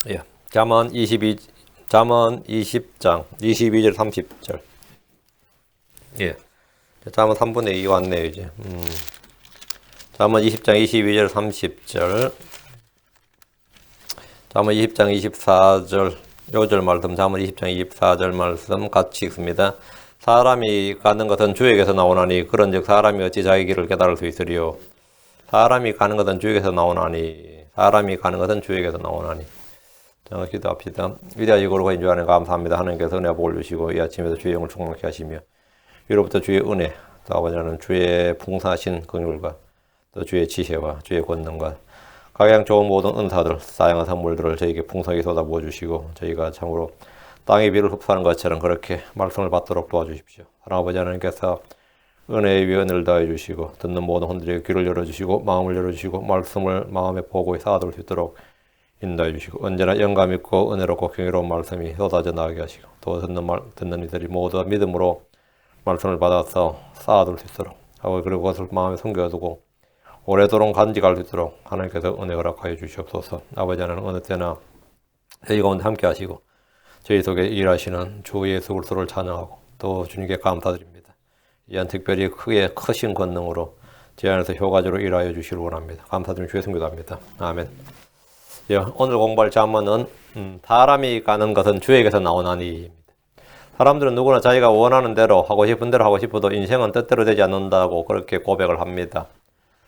예. 잠언 20장 22절 30절. 예. 잠언 3분의 2 왔네요, 이제. 잠언 20장 22절 30절. 잠언 20장 24절 요절 말씀, 잠언 20장 24절 말씀 같이 읽습니다. 사람이 가는 것은 주에게서 나오나니 그런즉 사람이 어찌 자기 길을 깨달을 수 있으리요. 사람이 가는 것은 주에게서 나오나니, 사람이 가는 것은 주에게서 나오나니. 자, 기도합시다. 위대하시고 거룩하신 주 안에 감사합니다. 하나님께서 은혜와 복을 주시고 이 아침에도 주의 영을 충만케 하시며 위로부터 주의 은혜, 또 아버지는 주의 풍성하신 긍휼과 또 주의 지혜와 주의 권능과 각양 좋은 모든 은사들, 다양한 선물들을 저희에게 풍성하게 쏟아부어 주시고 저희가 참으로 땅의 비를 흡수하는 것처럼 그렇게 말씀을 받도록 도와주십시오. 하나님 아버지 하나님께서 은혜의 위에 은혜를 더해 주시고 듣는 모든 혼들에게 귀를 열어주시고 마음을 열어주시고 말씀을 마음에 보고에 쌓아둘 수 있도록 인도해 주시고 언제나 영감 있고 은혜롭고 경이로운 말씀이 쏟아져 나가게 하시고 또 듣는 이들이 모두 믿음으로 말씀을 받아서 쌓아둘 수 있도록 하고 그리고 그것을 마음에 숨겨두고 오래도록 간직할 수 있도록 하나님께서 은혜 허락하여 주시옵소서. 아버지 하나님 어느 때나 저희 가운데 함께 하시고 저희 속에 일하시는 주 예수 그리스도를 찬양하고 또 주님께 감사드립니다. 이한 특별히 크게 크신 권능으로 제 안에서 효과적으로 일하여 주시길 원합니다. 감사드리며 주의 성교도합니다. 아멘. 예, 오늘 공부할 잠언은 사람이 가는 것은 주에게서 나오나니. 사람들은 누구나 자기가 원하는 대로 하고 싶은 대로 하고 싶어도 인생은 뜻대로 되지 않는다고 그렇게 고백을 합니다.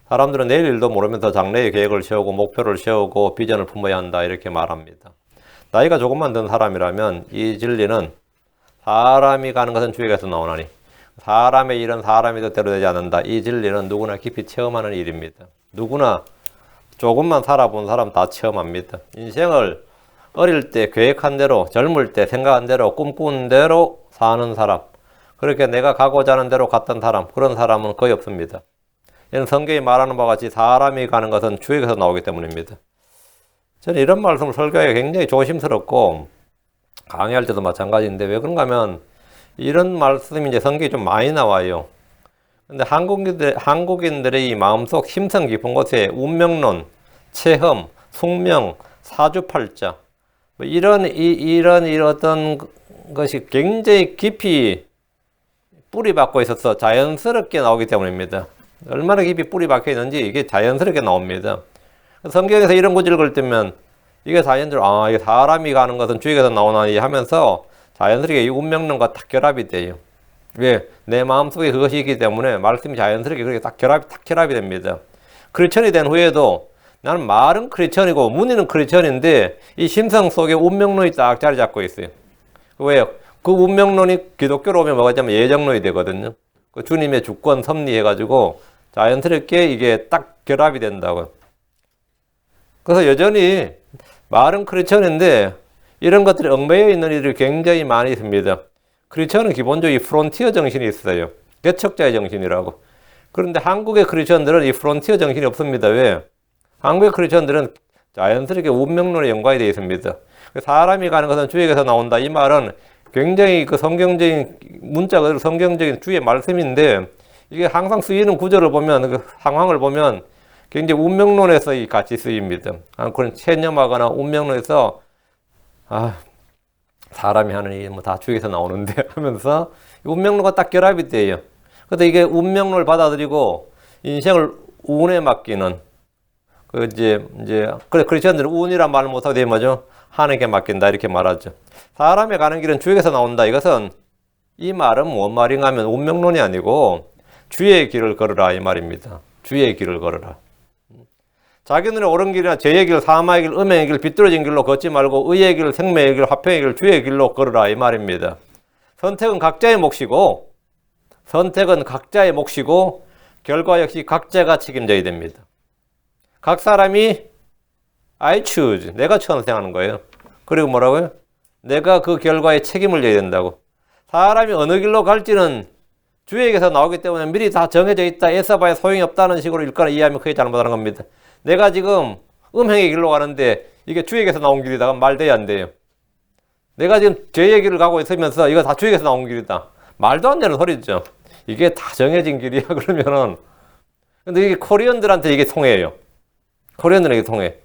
사람들은 내일 일도 모르면서 장래의 계획을 세우고 목표를 세우고 비전을 품어야 한다 이렇게 말합니다. 나이가 조금만 든 사람이라면 이 진리는 사람이 가는 것은 주에게서 나오나니 사람의 일은 사람이 뜻대로 되지 않는다. 이 진리는 누구나 깊이 체험하는 일입니다. 누구나 조금만 살아본 사람 다 체험합니다. 인생을 어릴 때 계획한 대로, 젊을 때 생각한 대로, 꿈꾼 대로 사는 사람, 그렇게 내가 가고자 하는 대로 갔던 사람, 그런 사람은 거의 없습니다. 이는 성경이 말하는 바와 같이 사람이 가는 것은 주에게서 나오기 때문입니다. 저는 이런 말씀을 설교하기가 굉장히 조심스럽고 강의할 때도 마찬가지인데 왜 그런가 하면 이런 말씀이 이제 성경이 좀 많이 나와요. 근데 한국인들의 이 마음속 심성 깊은 곳에 운명론, 체험, 숙명, 사주팔자 이런 어떤 것이 굉장히 깊이 뿌리 박고 있어서 자연스럽게 나오기 때문입니다. 얼마나 깊이 뿌리 박혀 있는지 이게 자연스럽게 나옵니다. 성경에서 이런 구절을 읽을 때면 이게 자연스러워, 이게 사람이 가는 것은 주에게서 나오나니 하면서 자연스럽게 이 운명론과 딱 결합이 돼요. 왜? 내 마음속에 그것이 있기 때문에 말씀이 자연스럽게 그렇게 딱 결합이 됩니다. 크리스천이 된 후에도 나는 말은 크리스천이고 문의는 크리스천인데 이 심성 속에 운명론이 딱 자리 잡고 있어요. 왜요? 그 운명론이 기독교로 오면 뭐가 되면 예정론이 되거든요. 그 주님의 주권 섭리해가지고 자연스럽게 이게 딱 결합이 된다고요. 그래서 여전히 말은 크리스천인데 이런 것들이 얽매여 있는 일이 굉장히 많이 있습니다. 크리스천은 기본적으로 이 프론티어 정신이 있어요. 개척자의 정신이라고. 그런데 한국의 크리스천들은 이 프론티어 정신이 없습니다. 왜? 한국의 크리스천들은 자연스럽게 운명론에 연관이 되어 있습니다. 사람이 가는 것은 주에게서 나온다. 이 말은 굉장히 그 성경적인 문자가 성경적인 주의 말씀인데 이게 항상 쓰이는 구절을 보면 그 상황을 보면 굉장히 운명론에서 같이 쓰입니다. 그런 체념하거나 운명론에서 사람이 하는 일이 뭐 다 주에게서 나오는데 하면서 운명론과 딱 결합이 돼요. 그래서 이게 운명론을 받아들이고 인생을 운에 맡기는 그래 크리스천들은 운이란 말을 못하고 되면 뭐죠? 하나님께 맡긴다 이렇게 말하죠. 사람이 가는 길은 주에게서 나온다. 이것은 이 말은 뭔 말인가 하면 운명론이 아니고 주의 길을 걸으라 이 말입니다. 주의 길을 걸으라. 자기 눈에 옳은 길이나 죄의 길, 사마의 길, 음행의 길, 비뚤어진 길로 걷지 말고 의의 길, 생명의 길, 화평의 길, 주의 길로 걸으라 이 말입니다. 선택은 각자의 몫이고 결과 역시 각자가 책임져야 됩니다. 각 사람이 I choose, 내가 선택하는 거예요. 그리고 뭐라고요? 내가 그 결과에 책임을 져야 된다고. 사람이 어느 길로 갈지는 주에게서 나오기 때문에 미리 다 정해져 있다. 애써봐야 소용이 없다는 식으로 일간을 이해하면 크게 잘못하는 겁니다. 내가 지금 음행의 길로 가는데 이게 주에게서 나온 길이다. 말돼야 안 돼요. 내가 지금 죄의 길을 가고 있으면서 이거 다 주에게서 나온 길이다. 말도 안 되는 소리죠. 이게 다 정해진 길이야. 그러면은. 근데 이게 코리언들한테 이게 통해요. 코리언들에게 통해.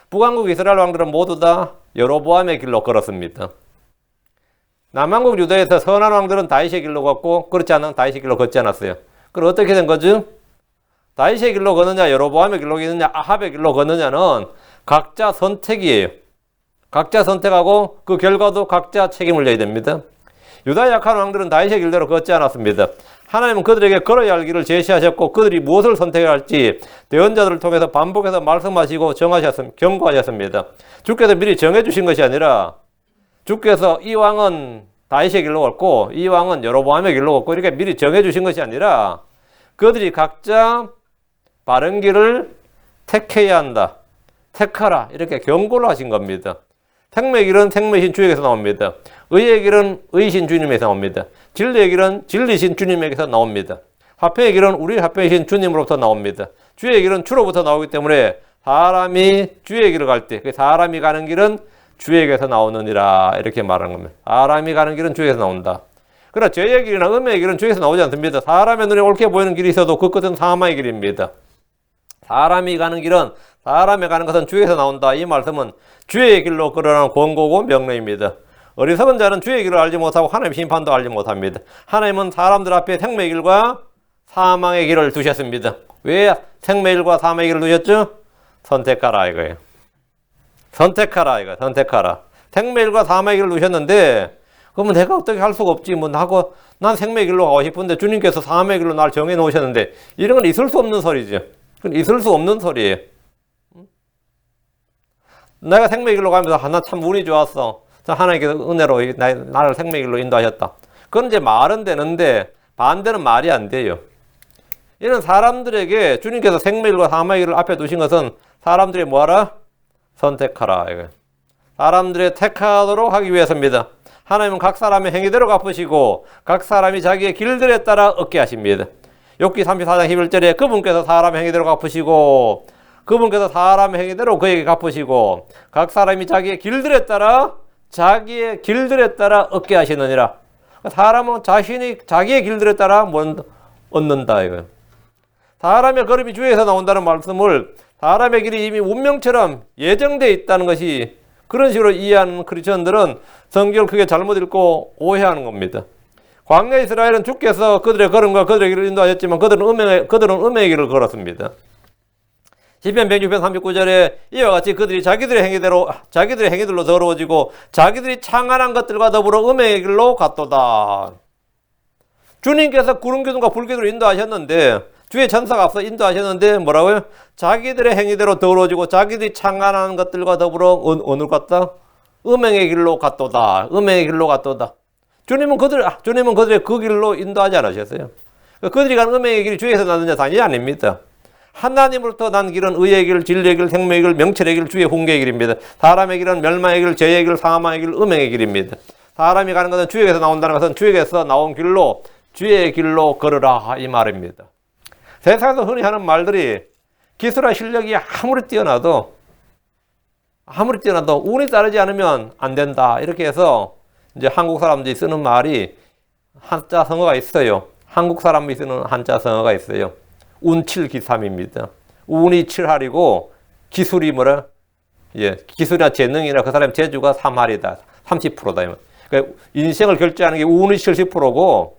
북왕국 이스라엘 왕들은 모두 다 여로보암의 길로 걸었습니다. 남왕국 유다에서 선한 왕들은 다윗의 길로 걷고 그렇지 않은 다윗의 길로 걷지 않았어요. 그럼 어떻게 된 거죠? 다윗의 길로 걷느냐 여로보암의 길로 걷느냐 아합의 길로 걷느냐는 각자 선택이에요. 각자 선택하고 그 결과도 각자 책임을 져야 됩니다. 유다의 약한 왕들은 다윗의 길대로 걷지 않았습니다. 하나님은 그들에게 걸어야 할 길을 제시하셨고 그들이 무엇을 선택해야 할지 대언자들을 통해서 반복해서 말씀하시고 경고하셨습니다. 주께서 미리 정해주신 것이 아니라 주께서 이 왕은 다윗의 길로 걷고 이 왕은 여로보암의 길로 걷고 이렇게 미리 정해주신 것이 아니라 그들이 각자 바른 길을 택해야 한다. 택하라. 이렇게 경고를 하신 겁니다. 생명의 길은 생명이신 주에게서 나옵니다. 의의 길은 의이신 주님에서 나옵니다. 진리의 길은 진리신 주님에게서 나옵니다. 화평의 길은 우리 화평이신 주님으로부터 나옵니다. 주의 길은 주로부터 나오기 때문에 사람이 주의 길을 갈 때 그 사람이 가는 길은 주에게서 나오느니라 이렇게 말하는 겁니다. 사람이 가는 길은 주에게서 나온다. 그러나 죄의 길이나 음의 길은 주에게서 나오지 않습니다. 사람의 눈에 옳게 보이는 길이 있어도 그 끝은 사망의 길입니다. 사람이 가는 길은 사람이 가는 것은 주에게서 나온다. 이 말씀은 주의 길로 걸어라는 권고고 명령입니다. 어리석은 자는 주의 길을 알지 못하고 하나님의 심판도 알지 못합니다. 하나님은 사람들 앞에 생명의 길과 사망의 길을 두셨습니다. 왜 생명의 길과 사망의 길을 두셨죠? 선택하라 이거예요. 선택하라 이거. 선택하라. 생명의 길과 사망의 길을 두셨는데 그러면 내가 어떻게 할 수가 없지. 뭐 하고 난 생명의 길로 가고 싶은데 주님께서 사망의 길로 날 정해 놓으셨는데 이런 건 있을 수 없는 소리죠. 있을 수 없는 소리예요. 내가 생명의 길로 가면서 나 참 운이 좋았어. 하나님께서 은혜로 나를 생명의 길로 인도하셨다. 그건 이제 말은 되는데 반대는 말이 안 돼요. 이런 사람들에게 주님께서 생명의 길과 사망의 길을 앞에 두신 것은 사람들이 뭐하라? 선택하라. 이거. 사람들이 택하도록 하기 위해서입니다. 하나님은 각 사람의 행위대로 갚으시고 각 사람이 자기의 길들에 따라 얻게 하십니다. 욥기 34장 11절에 그분께서 사람의 행위대로 갚으시고 그분께서 사람의 행위대로 그에게 갚으시고 각 사람이 자기의 길들에 따라 얻게 하시느니라. 사람은 자기의 길들에 따라 얻는다 이거예요. 사람의 걸음이 주에서 나온다는 말씀을 사람의 길이 이미 운명처럼 예정되어 있다는 것이 그런 식으로 이해하는 크리스천들은 성경을 크게 잘못 읽고 오해하는 겁니다. 광야 이스라엘은 주께서 그들의 걸음과 그들의 길을 인도하셨지만 그들은 음행의 길을 걸었습니다. 시편 106편 39절에 이와 같이 그들이 자기들의 행위들로 더러워지고 자기들이 창안한 것들과 더불어 음행의 길로 갔도다. 주님께서 구름기둥과 불기둥으로 인도하셨는데 주의 천사가 앞서 인도하셨는데 뭐라고요? 자기들의 행위대로 더러워지고 자기들이 창안한 것들과 더불어 어느 갔다? 음행의 길로 갔도다. 음행의 길로 갔도다. 주님은 그들의 그 길로 인도하지 않으셨어요. 그들이 가는 음행의 길이 주에서 나느냐? 당연히 아닙니다. 하나님으로부터 난 길은 의의 길, 진리의 길, 생명의 길, 명철의 길, 주의 훈계의 길입니다. 사람의 길은 멸망의 길, 죄의 길, 사망의 길, 음행의 길입니다. 사람이 가는 것은 주에게서 나온다는 것은 주에게서 나온 길로 주의 길로 걸으라 이 말입니다. 세상에서 흔히 하는 말들이 기술과 실력이 아무리 뛰어나도 운이 따르지 않으면 안 된다 이렇게 해서 이제 한국 사람들이 쓰는 말이 한자 성어가 있어요. 한국 사람이 쓰는 한자 성어가 있어요. 운칠기삼입니다. 운이 7할이고 기술이 뭐라? 기술이나 재능이나 그 사람의 재주가 3할이다. 30%다. 그러니까 인생을 결정하는 게 운이 70%고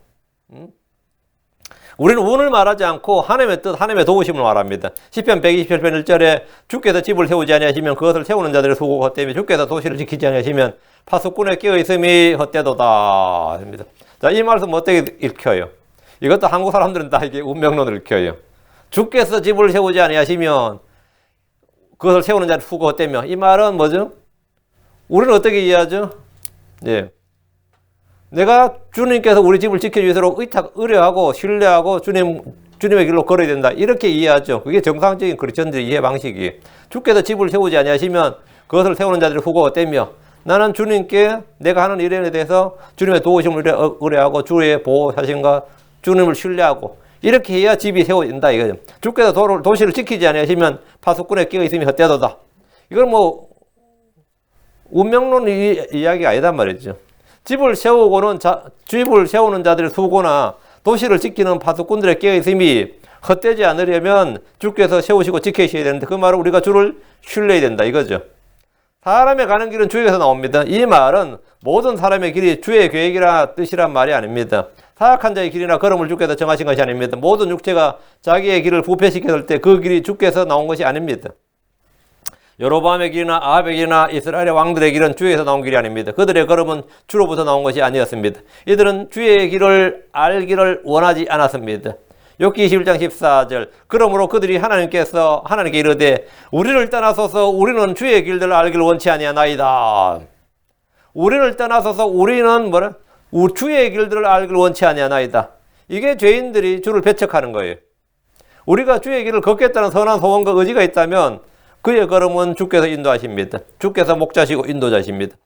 우리는 운을 말하지 않고 하나님의 뜻, 하나님의 도우심을 말합니다. 시편 127편 1절에 주께서 집을 세우지 아니하시면 그것을 세우는 자들의 수고가 헛되며 주께서 도시를 지키지 아니하시면 파수꾼의 깨어있음이 헛되도다. 자, 이 말씀 어떻게 읽혀요? 이것도 한국 사람들은 다 이게 운명론을 읽혀요. 주께서 집을 세우지 아니하시면 그것을 세우는 자를 수고 헛되며 이 말은 뭐죠? 우리는 어떻게 이해하죠? 내가 주님께서 우리 집을 지켜주기 위해서 의뢰하고 신뢰하고 주님의 길로 걸어야 된다. 이렇게 이해하죠. 그게 정상적인 크리스천들의 이해 방식이에요. 주께서 집을 세우지 아니하시면 그것을 세우는 자들의 후가 헛되며 나는 주님께 내가 하는 일에 대해서 주님의 도우심을 의뢰하고 주의 보호하심과 주님을 신뢰하고 이렇게 해야 집이 세워진다 이거죠. 주께서 도시를 지키지 아니하시면 파수꾼에 끼어 있음이 헛되도다. 이건 뭐 운명론 이야기가 아니단 말이죠. 집을 세우는 자들의 수고나 도시를 지키는 파수꾼들의 깨어 있음이 헛되지 않으려면 주께서 세우시고 지키셔야 되는데 그 말은 우리가 주를 신뢰해야 된다 이거죠. 사람의 가는 길은 주에게서 나옵니다. 이 말은 모든 사람의 길이 주의 계획이라 뜻이란 말이 아닙니다. 사악한 자의 길이나 걸음을 주께서 정하신 것이 아닙니다. 모든 육체가 자기의 길을 부패시켰을 때 그 길이 주께서 나온 것이 아닙니다. 여로보암의 길이나 아합의 길이나 이스라엘의 왕들의 길은 주에서 나온 길이 아닙니다. 그들의 걸음은 주로부터 나온 것이 아니었습니다. 이들은 주의 길을 알기를 원하지 않았습니다. 욥기 21장 14절 그러므로 그들이 하나님께 이르되 우리를 떠나소서 우리는 주의 길들을 알기를 원치 아니하나이다. 우리를 떠나소서 우리는 주의 길들을 알기를 원치 아니하나이다. 이게 죄인들이 주를 배척하는 거예요. 우리가 주의 길을 걷겠다는 선한 소원과 의지가 있다면 그의 걸음은 주께서 인도하십니다. 주께서 목자시고 인도자십니다.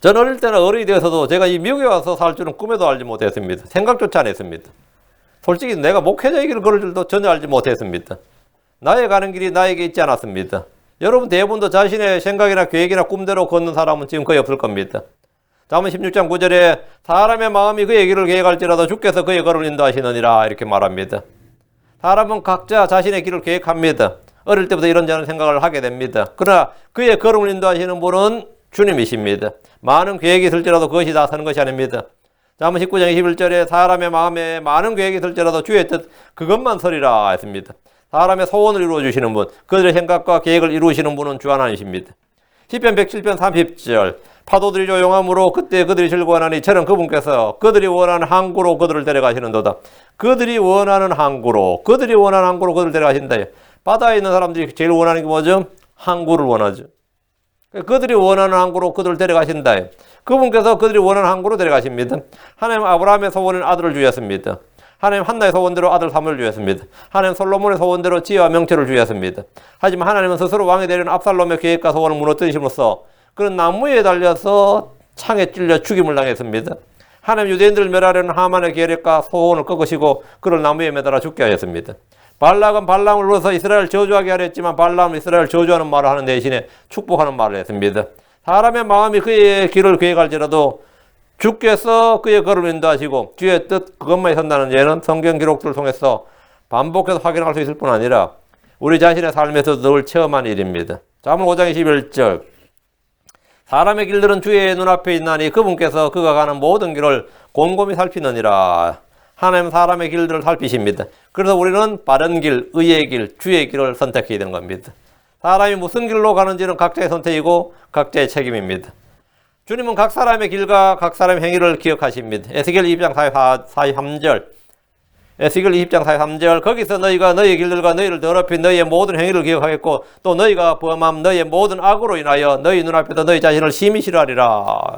전 어릴 때나 어른이 되어서도 제가 이 미국에 와서 살 줄은 꿈에도 알지 못했습니다. 생각조차 안 했습니다. 솔직히 내가 목회자의 길을 걸을 줄도 전혀 알지 못했습니다. 나의 가는 길이 나에게 있지 않았습니다. 여러분 대부분도 자신의 생각이나 계획이나 꿈대로 걷는 사람은 지금 거의 없을 겁니다. 잠언 16장 9절에 사람의 마음이 그의 길을 계획할지라도 주께서 그의 걸음을 인도하시느니라 이렇게 말합니다. 사람은 각자 자신의 길을 계획합니다. 어릴 때부터 이런저런 생각을 하게 됩니다. 그러나 그의 걸음을 인도하시는 분은 주님이십니다. 많은 계획이 있을지라도 그것이 다 서는 것이 아닙니다. 잠언 19장 21절에 사람의 마음에 많은 계획이 있을지라도 주의 뜻 그것만 서리라 했습니다. 사람의 소원을 이루어주시는 분, 그들의 생각과 계획을 이루시는 분은 주 하나님이십니다. 시편 107편 30절 파도들이 조용함으로 그때 그들이 즐거워하나니 저는 그분께서 그들이 원하는 항구로 그들을 데려가시는도다. 그들이 원하는 항구로 그들을 데려가신다. 바다에 있는 사람들이 제일 원하는 게 뭐죠? 항구를 원하죠. 그들이 원하는 항구로 그들을 데려가신다. 그분께서 그들이 원하는 항구로 데려가십니다. 하나님 아브라함의 소원은 아들을 주셨습니다. 하나님 한나의 소원대로 아들 사무엘을 주셨습니다. 하나님 솔로몬의 소원대로 지혜와 명철을 주셨습니다. 하지만 하나님은 스스로 왕이 되려는 압살롬의 계획과 소원을 무너뜨리심으로써 그런 나무에 달려서 창에 찔려 죽임을 당했습니다. 하나님 유대인들을 멸하려는 하만의 계획과 소원을 꺾으시고 그를 나무에 매달아 죽게 하셨습니다. 발락은 발람을 불러서 이스라엘을 저주하게 하려 했지만 발람은 이스라엘을 저주하는 말을 하는 대신에 축복하는 말을 했습니다. 사람의 마음이 그의 길을 계획할지라도 주께서 그의 걸음을 인도하시고 주의 뜻 그것만이 선다는 예는 성경 기록들을 통해서 반복해서 확인할 수 있을 뿐 아니라 우리 자신의 삶에서 늘 체험한 일입니다. 잠언 5장 21절 사람의 길들은 주의 눈앞에 있나니 그분께서 그가 가는 모든 길을 곰곰이 살피느니라. 하나님 사람의 길들을 살피십니다. 그래서 우리는 바른 길, 의의 길, 주의 길을 선택해야 되는 겁니다. 사람이 무슨 길로 가는지는 각자의 선택이고 각자의 책임입니다. 주님은 각 사람의 길과 각 사람의 행위를 기억하십니다. 에스겔 20장 43절 에스겔 20장 43절 거기서 너희가 너희의 길들과 너희를 더럽힌 너희의 모든 행위를 기억하겠고 또 너희가 범함 너희의 모든 악으로 인하여 너희 눈앞에서 너희 자신을 심히 싫어하리라.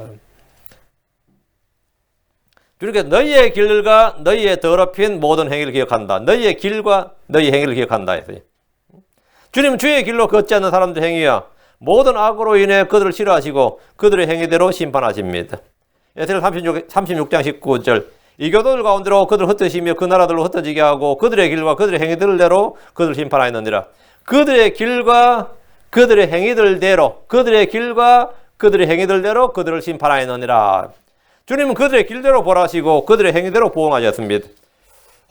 주님께서 너희의 길들과 너희의 더럽힌 모든 행위를 기억한다. 너희의 길과 너희의 행위를 기억한다 했어요. 주님은 주의 길로 걷지 않는 사람들 행위야 모든 악으로 인해 그들을 싫어하시고 그들의 행위대로 심판하십니다. 에스겔 36장 19절 이교도들 가운데로 그들을 흩으시며 그 나라들로 흩어지게 하고 그들의 길과 그들의 행위들대로 그들을 심판하였느니라. 그들의 길과 그들의 행위들대로 그들의 길과 그들의 행위들대로 그들을 심판하였느니라. 주님은 그들의 길대로 벌하시고 그들의 행위대로 보응하셨습니다.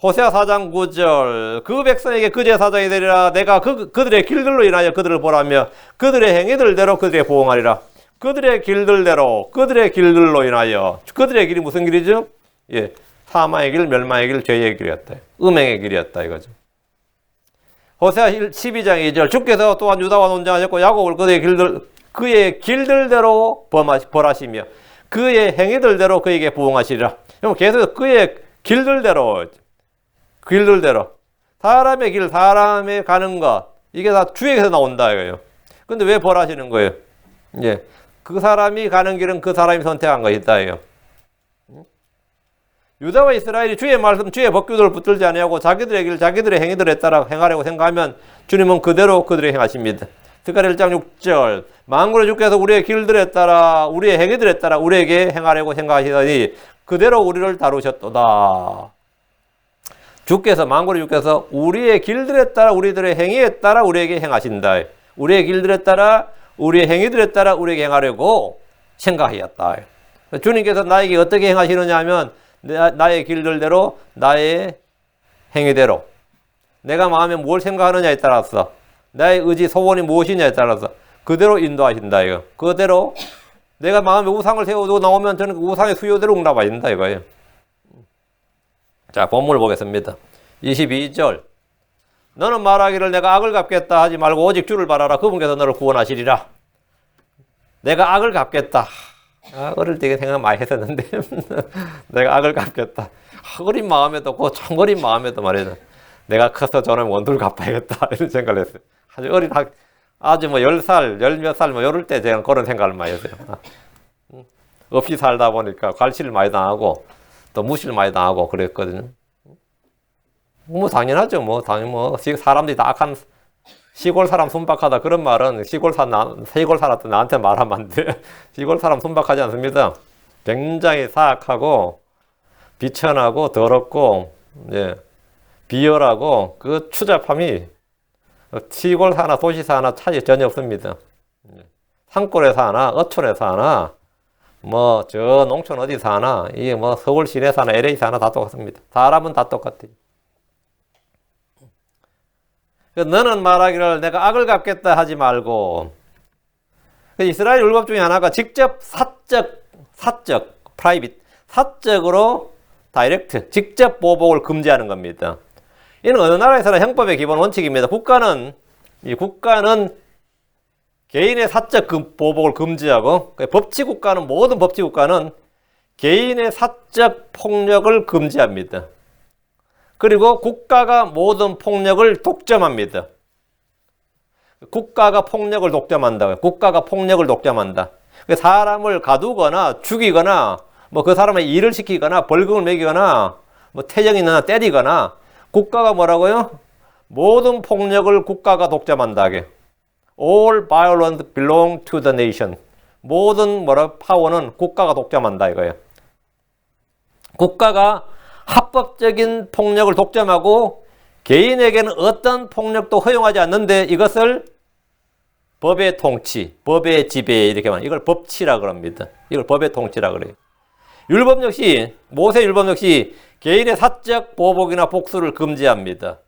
호세아 4장 9절 그 백성에게 그 제사장이 되리라. 내가 그들의 길들로 인하여 그들을 벌하며 그들의 행위들대로 그들에게 보응하리라. 그들의 길들대로 그들의 길들로 인하여 그들의 길이 무슨 길이죠? 예, 사망의 길, 멸망의 길, 죄의 길이었다. 음행의 길이었다 이거죠. 호세아 12장 2절 주께서 또한 유다와 논쟁하셨고 야곱을 그의 길들대로 벌하시며 그의 행위들대로 그에게 부응하시리라. 계속 그의 길들대로 사람의 길, 사람의 가는 것 이게 다 주에게서 나온다 이거예요. 근데 왜 벌하시는 거예요? 예, 그 사람이 가는 길은 그 사람이 선택한 것이다 이거. 유다와 이스라엘이 주의 말씀, 주의 법규들을 붙들지 아니하고 자기들의 길, 자기들의 행위들에 따라 행하려고 생각하면 주님은 그대로 그들에게 행하십니다. 스가랴 1장 6절 만군의 주께서 우리의 길들에 따라 우리의 행위들에 따라 우리에게 행하려고 생각하시더니 그대로 우리를 다루셨도다. 주께서 만군의 주께서 우리의 길들에 따라 우리들의 행위에 따라 우리에게 행하신다. 우리의 길들에 따라 우리의 행위들에 따라 우리에게 행하려고 생각하셨다. 주님께서 나에게 어떻게 행하시느냐 하면 나의 길들대로 나의 행위대로 내가 마음에 뭘 생각하느냐에 따라서 나의 의지, 소원이 무엇이냐에 따라서 그대로 인도하신다 이거. 그대로 내가 마음에 우상을 세우고 나오면 저는 그 우상의 수요대로 응답하신다 이거예요. 자, 본문을 보겠습니다. 22절. 너는 말하기를 내가 악을 갚겠다 하지 말고 오직 주를 바라라. 그분께서 너를 구원하시리라. 내가 악을 갚겠다. 어릴 때 생각 많이 했었는데 내가 악을 갚겠다. 어린 마음에도 그 청어린 마음에도 말이야. 내가 커서 저는 원수를 갚아야겠다 이런 생각을 했어요. 아주 어린 아주 뭐 10살, 10몇 살 뭐 이럴 때 제가 그런 생각을 많이 했어요. 없이 살다 보니까 갈취를 많이 당하고 또 무시를 많이 당하고 그랬거든요. 뭐 당연하죠. 뭐 당연 사람들이 다 악한 시골 사람 순박하다 그런 말은 시골 살았던 나한테 말하면 안 돼. 시골 사람 순박하지 않습니다. 굉장히 사악하고 비천하고 더럽고 비열하고 그 추잡함이 시골 사나 도시 사나 차이 전혀 없습니다. 산골에 사나 어촌에 사나 뭐 저 농촌 어디 사나 이게 뭐 서울 시내 사나 LA 사나 다 똑같습니다. 사람은 다 똑같아요. 너는 말하기를 내가 악을 갚겠다 하지 말고 이스라엘 율법 중에 하나가 직접 프라이빗 사적으로 다이렉트 직접 보복을 금지하는 겁니다. 이는 어느 나라에서나 형법의 기본 원칙입니다. 국가는 개인의 사적 보복을 금지하고 모든 법치국가는 개인의 사적 폭력을 금지합니다. 그리고 국가가 모든 폭력을 독점합니다. 국가가 폭력을 독점한다. 국가가 폭력을 독점한다. 사람을 가두거나 죽이거나 뭐 그 사람의 일을 시키거나 벌금을 매기거나 뭐 태정이 있거나 때리거나 국가가 뭐라고요? 모든 폭력을 국가가 독점한다. All violence belong to the nation. 모든 파워는 국가가 독점한다 이거예요. 국가가 합법적인 폭력을 독점하고 개인에게는 어떤 폭력도 허용하지 않는데 이것을 법의 통치, 법의 지배 이렇게 말합니다. 이걸 법치라 그럽니다. 이걸 법의 통치라 그래요. 율법 역시 모세 율법 역시 개인의 사적 보복이나 복수를 금지합니다.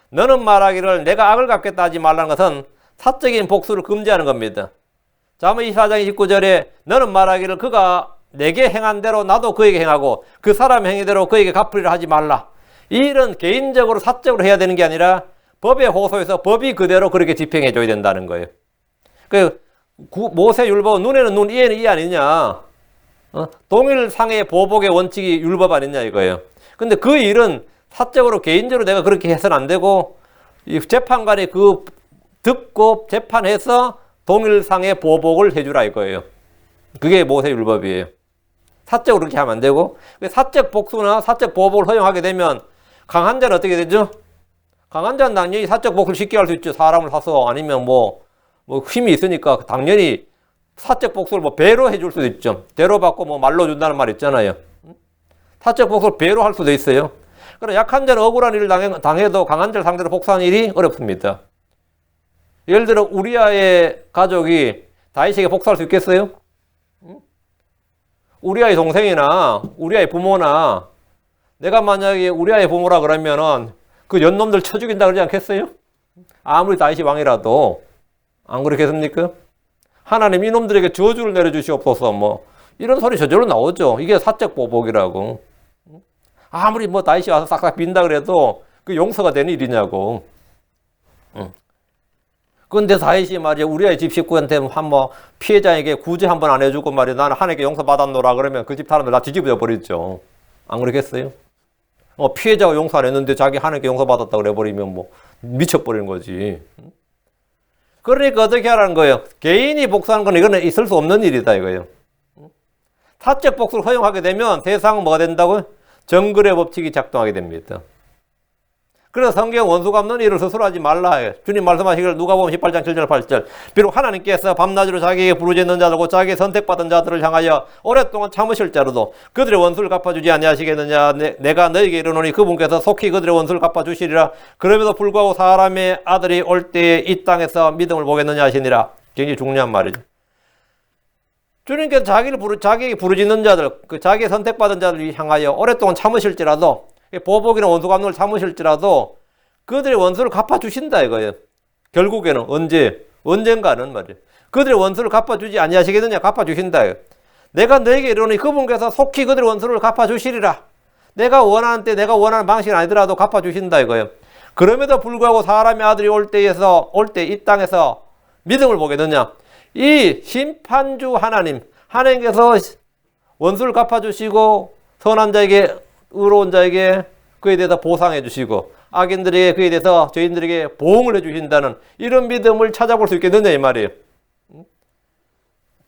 너는 말하기를 내가 악을 갚겠다 하지 말라는 것은 사적인 복수를 금지하는 겁니다. 잠언 24장 29절에 너는 말하기를 그가 내게 행한 대로 나도 그에게 행하고 그 사람 행위대로 그에게 갚으리라 하지 말라. 이 일은 개인적으로 사적으로 해야 되는 게 아니라 법에 호소해서 법이 그대로 그렇게 집행해 줘야 된다는 거예요. 모세 율법은 눈에는 눈, 이에는 이 아니냐. 동일상의 보복의 원칙이 율법 아니냐 이거예요. 근데 그 일은 사적으로 개인적으로 내가 그렇게 해서는 안 되고 이 재판관이 그 듣고 재판해서 동일상의 보복을 해주라 이거예요. 그게 모세 율법이에요. 사적으로 그렇게 하면 안 되고 사적 복수나 사적 보복을 허용하게 되면 강한 자는 어떻게 되죠? 강한 자는 당연히 사적 복수를 쉽게 할 수 있죠. 사람을 사서 아니면 뭐 힘이 있으니까 당연히 사적 복수를 배로 해줄 수도 있죠. 대로 받고 말로 준다는 말 있잖아요. 사적 복수를 배로 할 수도 있어요. 그러나 약한 자는 억울한 일을 당해도 강한 자를 상대로 복수하는 일이 어렵습니다. 예를 들어 우리아의 가족이 다윗에게 복수할 수 있겠어요? 우리아의 동생이나 우리아의 부모나 내가 만약에 우리아의 부모라 그러면은 그 연놈들 쳐 죽인다 그러지 않겠어요? 아무리 다윗이 왕이라도 안 그렇겠습니까? 하나님 이놈들에게 저주를 내려주시옵소서 이런 소리 저절로 나오죠. 이게 사적 보복이라고. 아무리 다윗이 와서 싹싹 빈다 그래도 그 용서가 되는 일이냐고. 그런데 다윗이 말이야 우리의 집 식구한테 피해자에게 구제 한번 안 해주고 말이야 나는 하나님께 용서받았노라 그러면 그 집 사람들 다 뒤집어 버리죠. 안 그렇겠어요? 피해자가 용서 안 했는데 자기 하나님께 용서받았다 그래버리면 미쳐버리는 거지. 그러니까 어떻게 하라는 거예요? 개인이 복수하는 건 이거는 있을 수 없는 일이다 이거예요. 사적 복수를 허용하게 되면 대상은 뭐가 된다고요? 정글의 법칙이 작동하게 됩니다. 그래서 성경 원수 갚는 일을 스스로 하지 말라 해요. 주님 말씀하시기를 누가복음 18장 7절 8절 비록 하나님께서 밤낮으로 자기에게 부르짖는 자들고 자기의 선택받은 자들을 향하여 오랫동안 참으실 자로도 그들의 원수를 갚아주지 아니하시겠느냐. 내가 너에게 이르노니 그분께서 속히 그들의 원수를 갚아주시리라. 그럼에도 불구하고 사람의 아들이 올 때에 이 땅에서 믿음을 보겠느냐 하시니라. 굉장히 중요한 말이죠. 주님께서 자기에게 부르짖는 자들, 자기의 선택받은 자들을 향하여 오랫동안 참으실지라도 보복이나 원수 갚는 걸 참으실지라도 그들의 원수를 갚아주신다 이거예요. 결국에는 언젠가는 말이에요. 그들의 원수를 갚아주지 아니하시겠느냐? 갚아주신다. 내가 너에게 이르노니 그분께서 속히 그들의 원수를 갚아주시리라. 내가 원하는 때 내가 원하는 방식은 아니더라도 갚아주신다 이거예요. 그럼에도 불구하고 사람의 아들이 올 때 이 땅에서 믿음을 보겠느냐? 이 심판주 하나님께서 원수를 갚아주시고 선한 자에게 의로운 자에게 그에 대해서 보상해 주시고 악인들에게 그에 대해서 죄인들에게 보응을 해주신다는 이런 믿음을 찾아볼 수 있겠느냐 이 말이에요.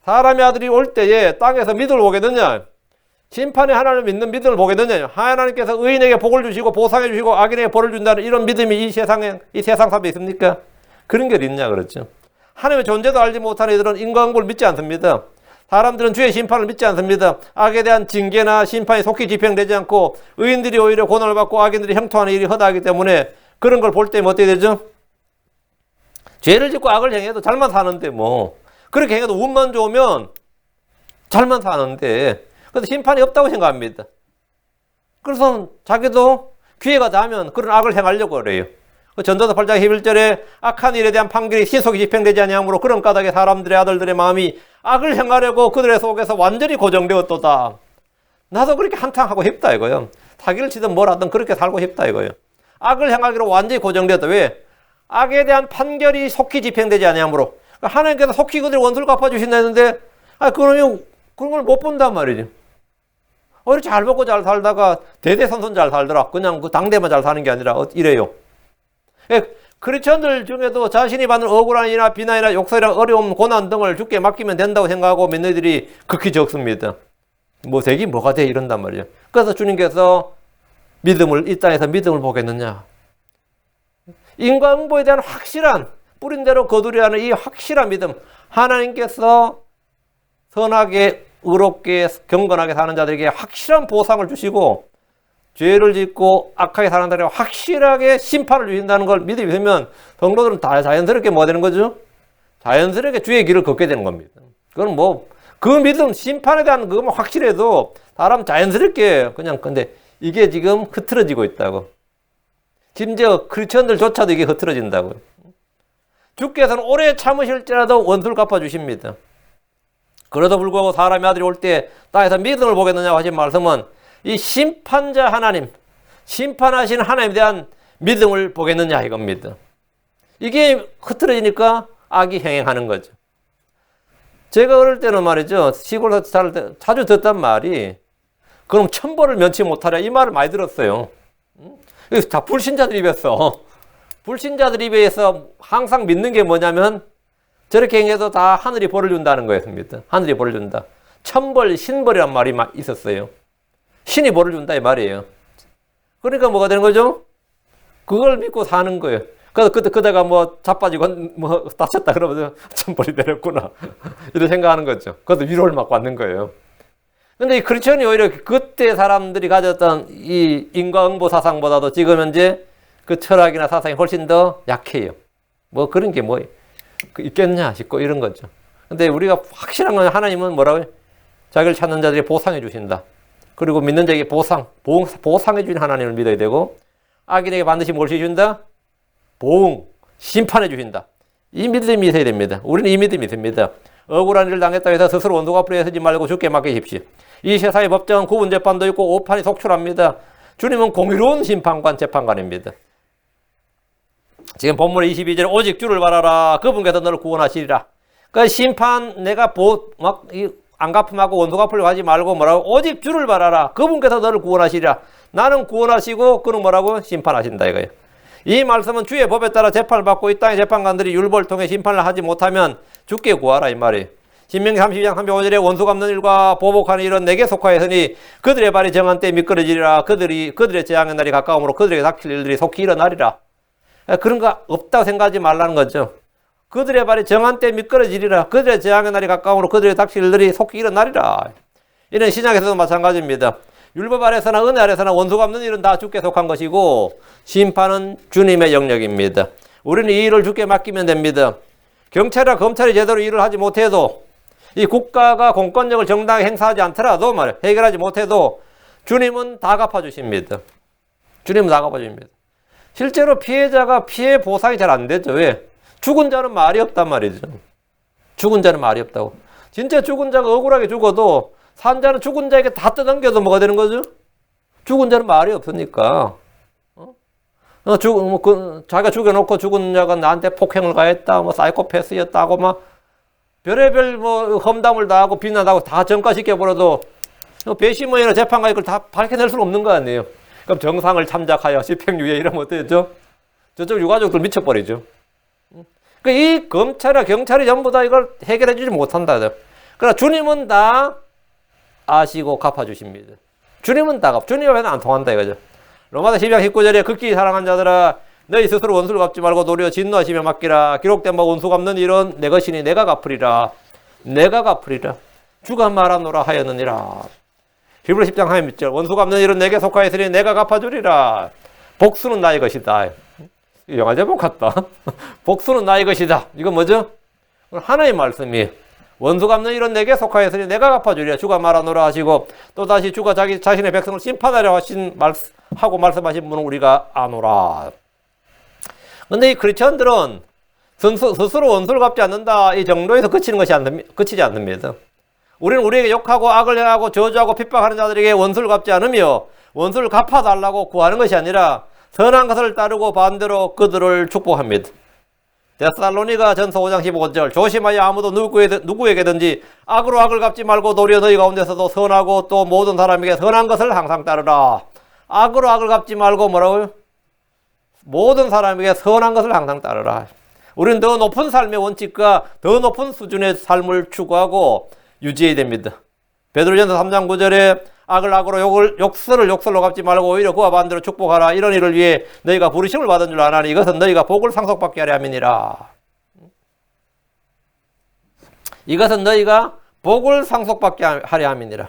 사람의 아들이 올 때에 땅에서 믿음을 보겠느냐? 심판의 하나님을 믿는 믿음을 보겠느냐? 하나님께서 의인에게 복을 주시고 보상해 주시고 악인에게 벌을 준다는 이런 믿음이 이 세상 사람에 있습니까? 그런 게 있냐 그렇죠. 하나님의 존재도 알지 못하는 이들은 인과응보를 믿지 않습니다. 사람들은 주의 심판을 믿지 않습니다. 악에 대한 징계나 심판이 속히 집행되지 않고 의인들이 오히려 고난을 받고 악인들이 형통하는 일이 허다하기 때문에 그런 걸 볼 때면 어떻게 되죠? 죄를 짓고 악을 행해도 잘만 사는데 뭐 그렇게 행해도 운만 좋으면 잘만 사는데 그래서 심판이 없다고 생각합니다. 그래서 자기도 기회가 나면 그런 악을 행하려고 그래요. 전도서 8장 11절에 악한 일에 대한 판결이 신속히 집행되지 아니하므로 그런 까닭에 사람들의 아들들의 마음이 악을 행하려고 그들의 속에서 완전히 고정되었도다. 나도 그렇게 한탕하고 싶다 이거요. 사기를 치든 뭘 하든 그렇게 살고 싶다 이거요. 악을 행하기로 완전히 고정되었다. 왜? 악에 대한 판결이 속히 집행되지 아니하므로 하나님께서 속히 그들의 원수를 갚아주신다 했는데 그러면 그런 걸 못 본단 말이죠. 오히려 잘 먹고 잘 살다가 대대손손 잘 살더라. 그냥 그 당대만 잘 사는 게 아니라 이래요. 크리스천들 중에도 자신이 받는 억울한 일이나 비난이나 욕설이나 어려움, 고난 등을 주께 맡기면 된다고 생각하고 믿는 이들이 극히 적습니다. 뭐 되기 뭐가 돼 이런단 말이에요. 그래서 주님께서 이 땅에서 믿음을 보겠느냐. 인과응보에 대한 확실한 뿌린 대로 거두려 하는 이 확실한 믿음. 하나님께서 선하게 의롭게 경건하게 사는 자들에게 확실한 보상을 주시고 죄를 짓고 악하게 사는 자들에게 확실하게 심판을 주신다는 걸 믿음이 되면 성도들은 다 자연스럽게 뭐가 되는 거죠? 자연스럽게 주의 길을 걷게 되는 겁니다. 그건 그 믿음, 심판에 대한 그것만 확실해도 사람 자연스럽게 근데 이게 지금 흐트러지고 있다고. 심지어 크리스천들조차도 이게 흐트러진다고요. 주께서는 오래 참으실지라도 원수를 갚아주십니다. 그래도 불구하고 사람의 아들이 올 때 땅에서 믿음을 보겠느냐고 하신 말씀은 이 심판자 하나님, 심판하신 하나님에 대한 믿음을 보겠느냐 이겁니다. 이게 흐트러지니까 악이 행행하는 거죠. 제가 어릴 때는 말이죠. 시골에서 살 때 자주 듣던 말이 그럼 천벌을 면치 못하랴 이 말을 많이 들었어요. 다 불신자들 입에서 불신자들 입에서 항상 믿는 게 뭐냐면 저렇게 행해도 다 하늘이 벌을 준다는 거였습니다. 하늘이 벌을 준다. 천벌, 신벌이란 말이 있었어요. 신이 벌을 준다 이 말이에요. 그러니까 뭐가 되는 거죠? 그걸 믿고 사는 거예요. 그래서 그다가 자빠지고 다쳤다 그러면 천벌이 내렸구나 이렇게 생각하는 거죠. 그것도 위로를 막 받는 거예요. 근데 이 크리스천이 오히려 그때 사람들이 가졌던 이 인과응보 사상보다도 지금 현재 그 철학이나 사상이 훨씬 더 약해요. 그런 게 있겠냐 싶고 이런 거죠. 근데 우리가 확실한 건 하나님은 뭐라고요? 자기를 찾는 자들이 보상해 주신다. 그리고 믿는 자에게 보상해 주신 하나님을 믿어야 되고 악인에게 반드시 뭘 주신다? 보응, 심판해 주신다. 이 믿음이 있어야 됩니다. 우리는 이 믿음이 있습니다. 억울한 일을 당했다 해서 스스로 원수 갚으려 하지 말고 주께 맡기십시오. 이 세상의 법정은 구분 재판도 있고 오판이 속출합니다. 주님은 공의로운 심판관, 재판관입니다. 지금 본문 22절에 오직 주를 바라라. 그분께서 너를 구원하시리라. 그 심판 내가 안 갚음하고 원수 갚으려고 하지 말고 뭐라고? 오직 주를 바라라. 그분께서 너를 구원하시리라. 나는 구원하시고 그는 뭐라고? 심판하신다 이거예요. 이 말씀은 주의 법에 따라 재판을 받고 이 땅의 재판관들이 율법을 통해 심판을 하지 못하면 주께 구하라 이 말이에요. 신명기 32장 35절에 원수 갚는 일과 보복하는 일은 내게 속하였으니 그들의 발이 정한 때에 미끄러지리라. 그들의 재앙의 날이 가까우므로 그들에게 닥칠 일들이 속히 일어나리라. 그런 거 없다고 생각하지 말라는 거죠. 그들의 발이 정한 때에 미끄러지리라. 그들의 재앙의 날이 가까우므로 그들에게 닥칠 일들이 속히 일어나리라. 이런 신약에서도 마찬가지입니다. 율법 아래서나 은혜 아래서나 원수 갚는 일은 다 주께 속한 것이고 심판은 주님의 영역입니다. 우리는 이 일을 주께 맡기면 됩니다. 경찰이나 검찰이 제대로 일을 하지 못해도 이 국가가 공권력을 정당하게 행사하지 않더라도 해결하지 못해도 주님은 다 갚아주십니다. 주님은 다 갚아줍니다. 실제로 피해자가 피해 보상이 잘 안 되죠. 왜? 죽은 자는 말이 없단 말이죠. 죽은 자는 말이 없다고. 진짜 죽은 자가 억울하게 죽어도 산 자는 죽은 자에게 다 떠넘겨도 뭐가 되는 거죠? 죽은 자는 말이 없으니까. 자기가 죽여놓고 죽은 자가 나한테 폭행을 가했다, 뭐 사이코패스였다고 막 별의별 뭐 험담을 다 하고 비난하고 다 전가시켜버려도 배심원이나 재판관이 그걸 다 밝혀낼 수는 없는 거 아니에요. 그럼 정상을 참작하여 집행유예 이러면 어때죠? 저쪽 유가족들 미쳐버리죠. 그러니까 이 검찰이나 경찰이 전부 다 이걸 해결해 주지 못한다. 그러나 주님은 다 아시고 갚아주십니다. 주님은 다 주님은 안 통한다 이거죠. 로마서 12장 19절에 극히 사랑한 자들아 너희 스스로 원수를 갚지 말고 도리어 진노하시며 맡기라. 기록된 바 원수 갚는 일은 내 것이니 내가 갚으리라. 내가 갚으리라. 주가 말하노라 하였느니라. 히브리 10장 1절 원수 갚는 일은 내게 속하였으니 내가 갚아주리라. 복수는 나의 것이다. 영화 제목 같다. 복수는 나의 것이다. 이건 뭐죠? 하나의 말씀이 원수 갚는 일은 내게 속하였으니 내가 갚아주리라. 주가 말하노라 하시고 또다시 주가 자기 자신의 백성을 심판하려 하고 말씀하신 분은 우리가 아노라. 근데 이 크리스천들은 스스로 원수를 갚지 않는다 이 정도에서 그치지 않습니다. 우리는 우리에게 욕하고 악을 행하고 저주하고 핍박하는 자들에게 원수를 갚지 않으며 원수를 갚아달라고 구하는 것이 아니라 선한 것을 따르고 반대로 그들을 축복합니다. 데살로니가 전서 5장 15절 조심하여 아무도 누구에게든지 악으로 악을 갚지 말고 도리어 너희 가운데서도 선하고 또 모든 사람에게 선한 것을 항상 따르라. 악으로 악을 갚지 말고 뭐라고요? 모든 사람에게 선한 것을 항상 따르라. 우리는 더 높은 삶의 원칙과 더 높은 수준의 삶을 추구하고 유지해야 됩니다. 베드로전서 3장 9절에 악을 악으로 욕설을 욕설로 갚지 말고 오히려 그와 반대로 축복하라. 이런 일을 위해 너희가 부르심을 받은 줄 아나니 이것은 너희가 복을 상속받게 하려 함이니라. 이것은 너희가 복을 상속받게 하려 함이니라.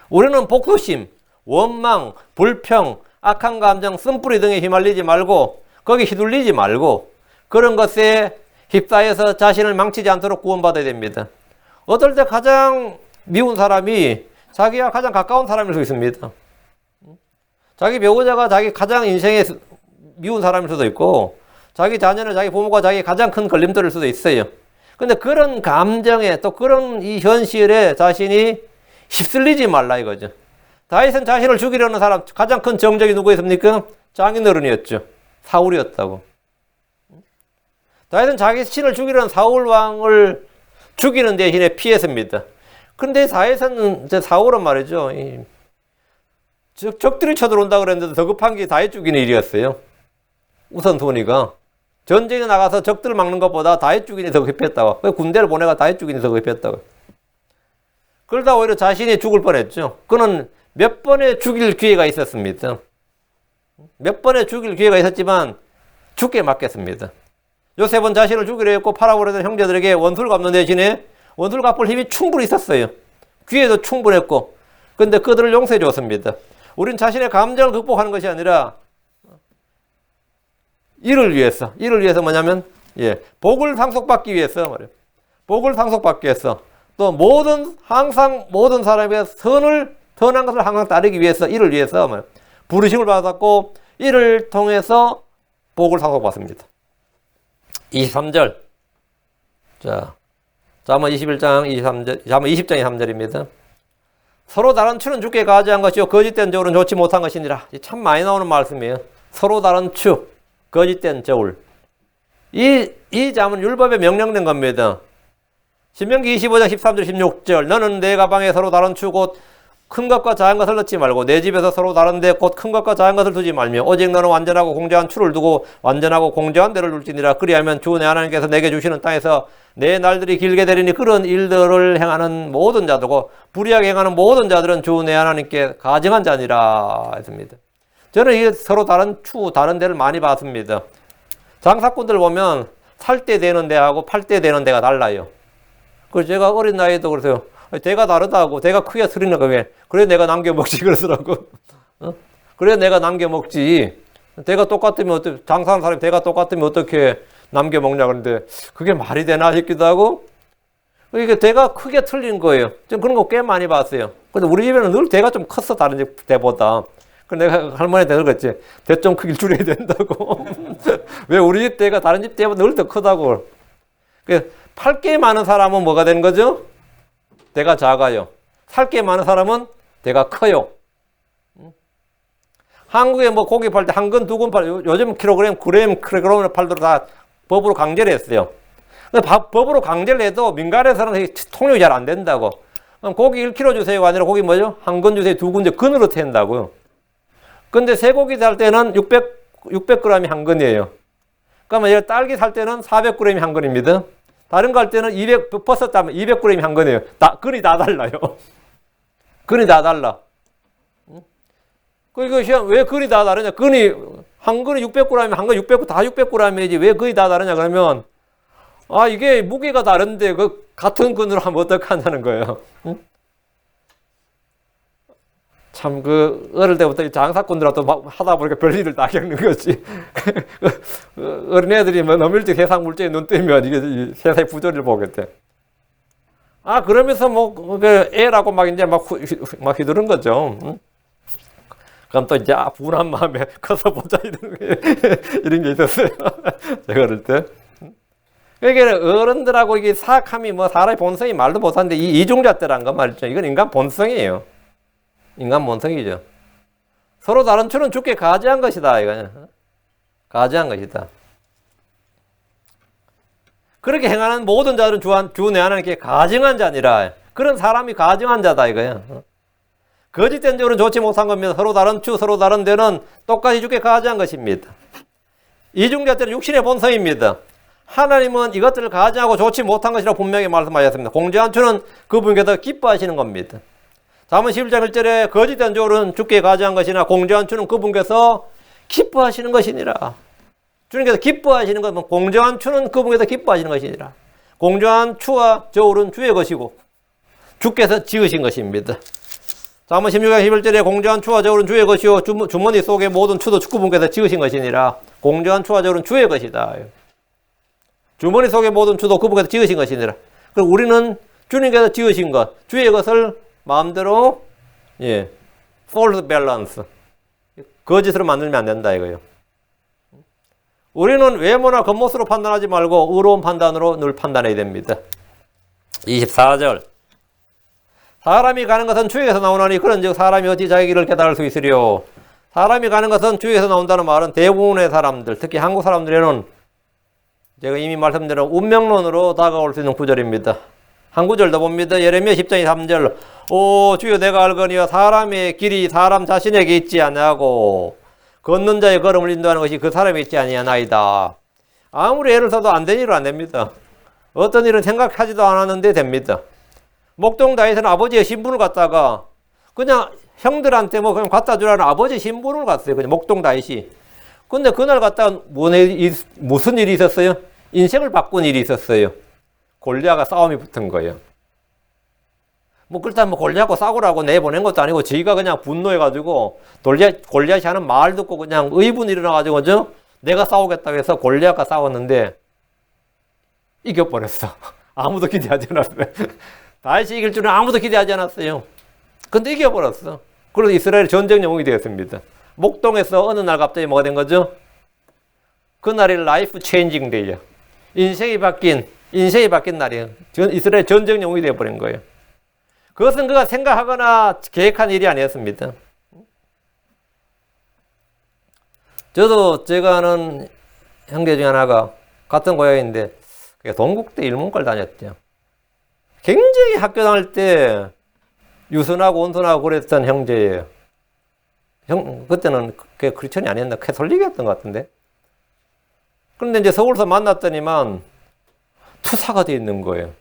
우리는 복수심, 원망, 불평, 악한 감정, 쓴뿌리 등에 휘말리지 말고 거기 휘둘리지 말고 그런 것에 휩싸여서 자신을 망치지 않도록 구원받아야 됩니다. 어떨 때 가장 미운 사람이 자기와 가장 가까운 사람일 수 있습니다. 자기 배우자가 자기 가장 인생에 미운 사람일 수도 있고 자기 자녀는 자기 부모가 자기 가장 큰 걸림돌일 수도 있어요. 근데 그런 감정에 또 그런 이 현실에 자신이 휩쓸리지 말라 이거죠. 다윗은 자신을 죽이려는 사람 가장 큰 정적이 누구였습니까? 장인어른이었죠. 사울이었다고. 다윗은 자기 신을 죽이려는 사울 왕을 죽이는 대신에 피했습니다. 근데 다윗은 사울은 말이죠. 적들이 쳐들어온다 그랬는데 더 급한 게 다윗 죽이는 일이었어요. 우선순위가. 전쟁에 나가서 적들을 막는 것보다 다윗 죽이는 더 급했다고. 군대를 보내가 다윗 죽이는 더 급했다고. 그러다 오히려 자신이 죽을 뻔했죠. 그는 몇 번의 죽일 기회가 있었습니다. 몇 번의 죽일 기회가 있었지만 죽게 맡겼습니다. 요셉은 자신을 죽이려 했고 팔아버리던 형제들에게 원수를 갚는 대신에 원수를 갚을 힘이 충분히 있었어요. 기회도 충분했고 그런데 그들을 용서해 줬습니다. 우린 자신의 감정을 극복하는 것이 아니라 이를 위해서 뭐냐면 복을 상속받기 위해서 말이에요. 복을 상속받기 위해서 또 항상 모든 사람에게 선한 것을 항상 따르기 위해서 이를 위해서 부르심을 받았고 이를 통해서 복을 상속받습니다. 23절. 자, 잠언 21장 23절, 잠언 20장 23절입니다. 서로 다른 추는 주께 가지한 것이요 거짓된 저울은 좋지 못한 것이니라. 참 많이 나오는 말씀이에요. 서로 다른 추, 거짓된 저울. 이 잠은 율법에 명령된 겁니다. 신명기 25장 13절 16절 너는 내 가방에 서로 다른 추 곧 큰 것과 작은 것을 넣지 말고 내 집에서 서로 다른데 곧 큰 것과 작은 것을 두지 말며 오직 너는 완전하고 공정한 추를 두고 완전하고 공정한 데를 둘지니라. 그리하면 주 내 하나님께서 내게 주시는 땅에서 내 날들이 길게 되리니 그런 일들을 행하는 모든 자들고 불의하게 행하는 모든 자들은 주 내 하나님께 가증한 자니라 했습니다. 저는 이게 서로 다른 다른 데를 많이 봤습니다. 장사꾼들 보면 살 때 되는 데하고 팔 때 되는 데가 달라요. 그래서 제가 어린 나이에도 그래서요. 대가 다르다고, 대가 크게 틀리는 거게. 그래 내가 남겨 먹지 그러더라고. 그래 내가 남겨 먹지. 대가 똑같으면 장사하는 사람이 대가 똑같으면 어떻게 남겨 먹냐 그러는데 그게 말이 되나 싶기도 하고. 이게 대가 크게 틀린 거예요. 좀 그런 거 꽤 많이 봤어요. 근데 우리 집에는 늘 대가 좀 컸어 다른 집 대보다. 근데 내가 할머니한테 그랬지. 대좀 크기를 줄여야 된다고. 왜 우리 집 대가 다른 집 대보다 늘 더 크다고. 팔 게 많은 사람은 뭐가 되는 거죠? 대가 작아요. 살 게 많은 사람은 대가 커요. 한국에 뭐 고기 팔 때 한 근, 두 근 팔, 요즘 킬로그램, 킬로그램을 팔도록 다 법으로 강제를 했어요. 근데 법으로 강제를 해도 민간에서는 통용이 잘 안 된다고. 그럼 고기 1kg 주세요가 아니라 고기 뭐죠? 한 근 주세요, 두 근, 근으로 텐다고요. 근데 쇠고기 살 때는 600g이 한 근이에요. 그러면 얘 딸기 살 때는 400g이 한 근입니다. 다른 거 할 때는 버섯 따면 200g이 한 근이에요. 근이 다 달라요. 근이 다 달라. 그러니까 왜 근이 다 다르냐? 한 근이 600g이면 한 근 600g, 다 600g이지 왜 근이 다 다르냐? 그러면, 이게 무게가 다른데 같은 근으로 하면 어떡하냐는 거예요. 참, 어릴 때부터 장사꾼들하고 막 하다 보니까 별일을 다 겪는 거지. 어린애들이 뭐 너무 일찍 세상 물질에 눈 뜨면 이게 세상의 부조리를 보겠대. 그러면서 애라고 막 이제 막 휘두른 거죠. 그럼 또 이제 분한 마음에 커서 보자 이런 게 있었어요. 제가 어릴 때. 그러니까 어른들하고 이게 사악함이 사람의 본성이 말도 못하는데 이중잣대라는 거 말이죠. 이건 인간 본성이에요. 인간 본성이죠. 서로 다른 추는 죽게 가지한 것이다. 이거는. 가지한 것이다. 그렇게 행하는 모든 자들은 주 내 하나님께 가증한 자니라. 그런 사람이 가증한 자다 이거야. 거짓된 자는 좋지 못한 겁니다. 서로 다른 추, 서로 다른 데는 똑같이 죽게 가지한 것입니다. 이중잣대는 육신의 본성입니다. 하나님은 이것들을 가증하고 좋지 못한 것이라고 분명히 말씀하셨습니다. 공정한 추는 그분께서 기뻐하시는 겁니다. 잠언 11장 1절에 거짓된 조는 주께 가증한 것이나 공정한 추는 그분께서 기뻐하시는 것이니라. 주님께서 기뻐하시는 것은 공정한 추는 그분께서 기뻐하시는 것이니라. 공정한 추와 저울은 주의 것이고 주께서 지으신 것입니다. 잠언 16장 11절에 공정한 추와 저울은 주의 것이요 주머니 속의 모든 추도 그분께서 지으신 것이니라. 공정한 추와 저울은 주의 것이다. 주머니 속의 모든 추도 그분께서 지으신 것이니라. 그럼 우리는 주님께서 지으신 것, 주의 것을 마음대로 false balance, 거짓으로 만들면 안 된다 이거예요. 우리는 외모나 겉모습으로 판단하지 말고 의로운 판단으로 늘 판단해야 됩니다. 24절 사람이 가는 것은 주에게서 나오나니 그런즉 사람이 어찌 자기 길을 깨달을 수 있으리요. 사람이 가는 것은 주에게서 나온다는 말은 대부분의 사람들, 특히 한국 사람들에는 제가 이미 말씀드린 운명론으로 다가올 수 있는 구절입니다. 한 구절 더 봅니다. 예레미야 10장 3절 오 주여 내가 알거니와 사람의 길이 사람 자신에게 있지 아니하고 걷는 자의 걸음을 인도하는 것이 그 사람에 있지 아니하나이다. 아무리 애를 써도 안 되는 일은 안 됩니다. 어떤 일은 생각하지도 않았는데 됩니다. 목동 다윗은 아버지의 신분을 갖다가 그냥 형들한테 그냥 갖다 주라는 아버지 신분을 갔어요. 그냥 목동 다윗이. 근데 그날 갔다가 무슨 일이 있었어요? 인생을 바꾼 일이 있었어요. 골리앗과 싸움이 붙은 거예요. 그렇다면 골리앗하고 싸우라고 내보낸 것도 아니고 지가 그냥 분노해가지고 골리앗이 하는 말 듣고 그냥 의분이 일어나가지고 내가 싸우겠다고 해서 골리앗과 싸웠는데 이겨버렸어. 아무도 기대하지 않았어요. 다윗이 이길 줄은 아무도 기대하지 않았어요. 근데 이겨버렸어. 그래서 이스라엘 전쟁 영웅이 되었습니다. 목동에서 어느 날 갑자기 뭐가 된 거죠? 그날이 라이프 체인징 데이야. 인생이 바뀐 날이에요. 이스라엘 전쟁 영웅이 되어버린 거예요. 그것은 그가 생각하거나 계획한 일이 아니었습니다. 저도 제가 아는 형제 중에 하나가 같은 고향인데 동국대 일문과를 다녔죠. 굉장히 학교 다닐 때 유순하고 온순하고 그랬던 형제예요. 그때는 크리스천이 아니었나 캐톨릭이었던 것 같은데. 그런데 이제 서울서 만났더니만 투사가 돼 있는 거예요.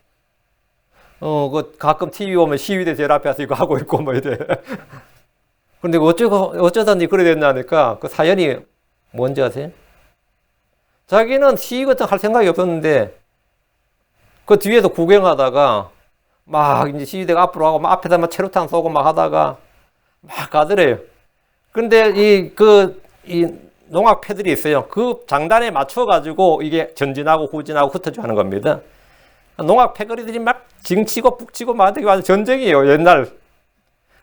가끔 TV 보면 시위대 제일 앞에 와서 이거 하고 있고 이래. 근데 어쩌다니 그래 됐냐니까 그 사연이 뭔지 아세요? 자기는 시위 같은 거 할 생각이 없었는데 그 뒤에서 구경하다가 막 이제 시위대가 앞으로 가고 막 앞에다 막 체류탄 쏘고 막 하다가 막 가더래요. 근데 이 농악패들이 있어요. 그 장단에 맞춰가지고 이게 전진하고 후진하고 흩어지고 하는 겁니다. 농악패거리들이 막 징치고 북치고 막 되게 완전 전쟁이에요, 옛날.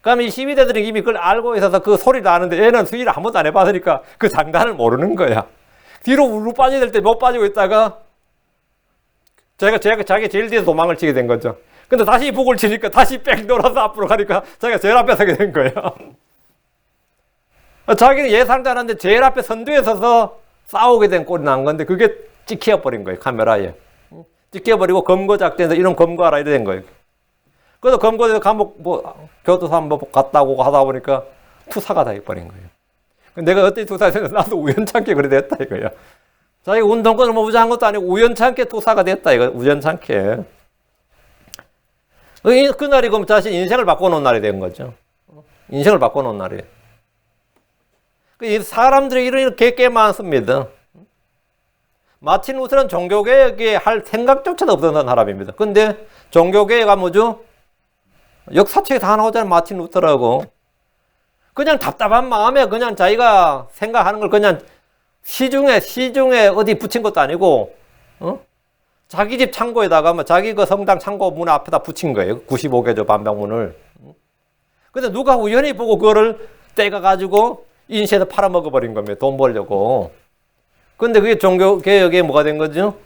그러면 이 시비대들이 이미 그걸 알고 있어서 그 소리를 아는데 얘는 수의를 한 번도 안 해봤으니까 그 장단을 모르는 거야. 뒤로 우르 빠져야 될 때 못 빠지고 있다가 자기 제일 뒤에서 도망을 치게 된 거죠. 근데 다시 북을 치니까 다시 뺑 돌아서 앞으로 가니까 자기가 제일 앞에 서게 된 거예요. 자기는 예상도 안 하는데 제일 앞에 선두에 서서 싸우게 된 꼴이 난 건데 그게 찍혀버린 거예요. 카메라에. 찍혀버리고 검거작전에서 이런 검거하라 이래 된 거예요. 그래서 검거에서 감옥 교도소 한번 갔다 오고 하다 보니까 투사가 다 해버린 거예요. 내가 어떻게 투사했는데 나도 우연찮게 그래 됐다 이거야. 자기가 운동권을 뭐 우자한 것도 아니고 우연찮게 투사가 됐다 이거. 우연찮게. 그날이 그럼 자신 인생을 바꿔놓은 날이 된 거죠. 인생을 바꿔놓은 날이에요. 사람들이 이렇게 꽤 많습니다. 마틴 루터는 종교개혁에 할 생각조차도 없었던 사람입니다. 근데 종교개혁가 뭐죠? 역사책에 다 나오잖아요. 마틴 루터라고. 그냥 답답한 마음에 그냥 자기가 생각하는 걸 그냥 시중에 어디 붙인 것도 아니고, 자기 집 창고에다가 뭐 자기 그 성당 창고 문 앞에다 붙인 거예요. 95개조 반박문을. 근데 누가 우연히 보고 그거를 떼가가지고 인쇄해서 팔아먹어버린 겁니다. 돈 벌려고. 근데 그게 종교개혁에 뭐가 된 거죠?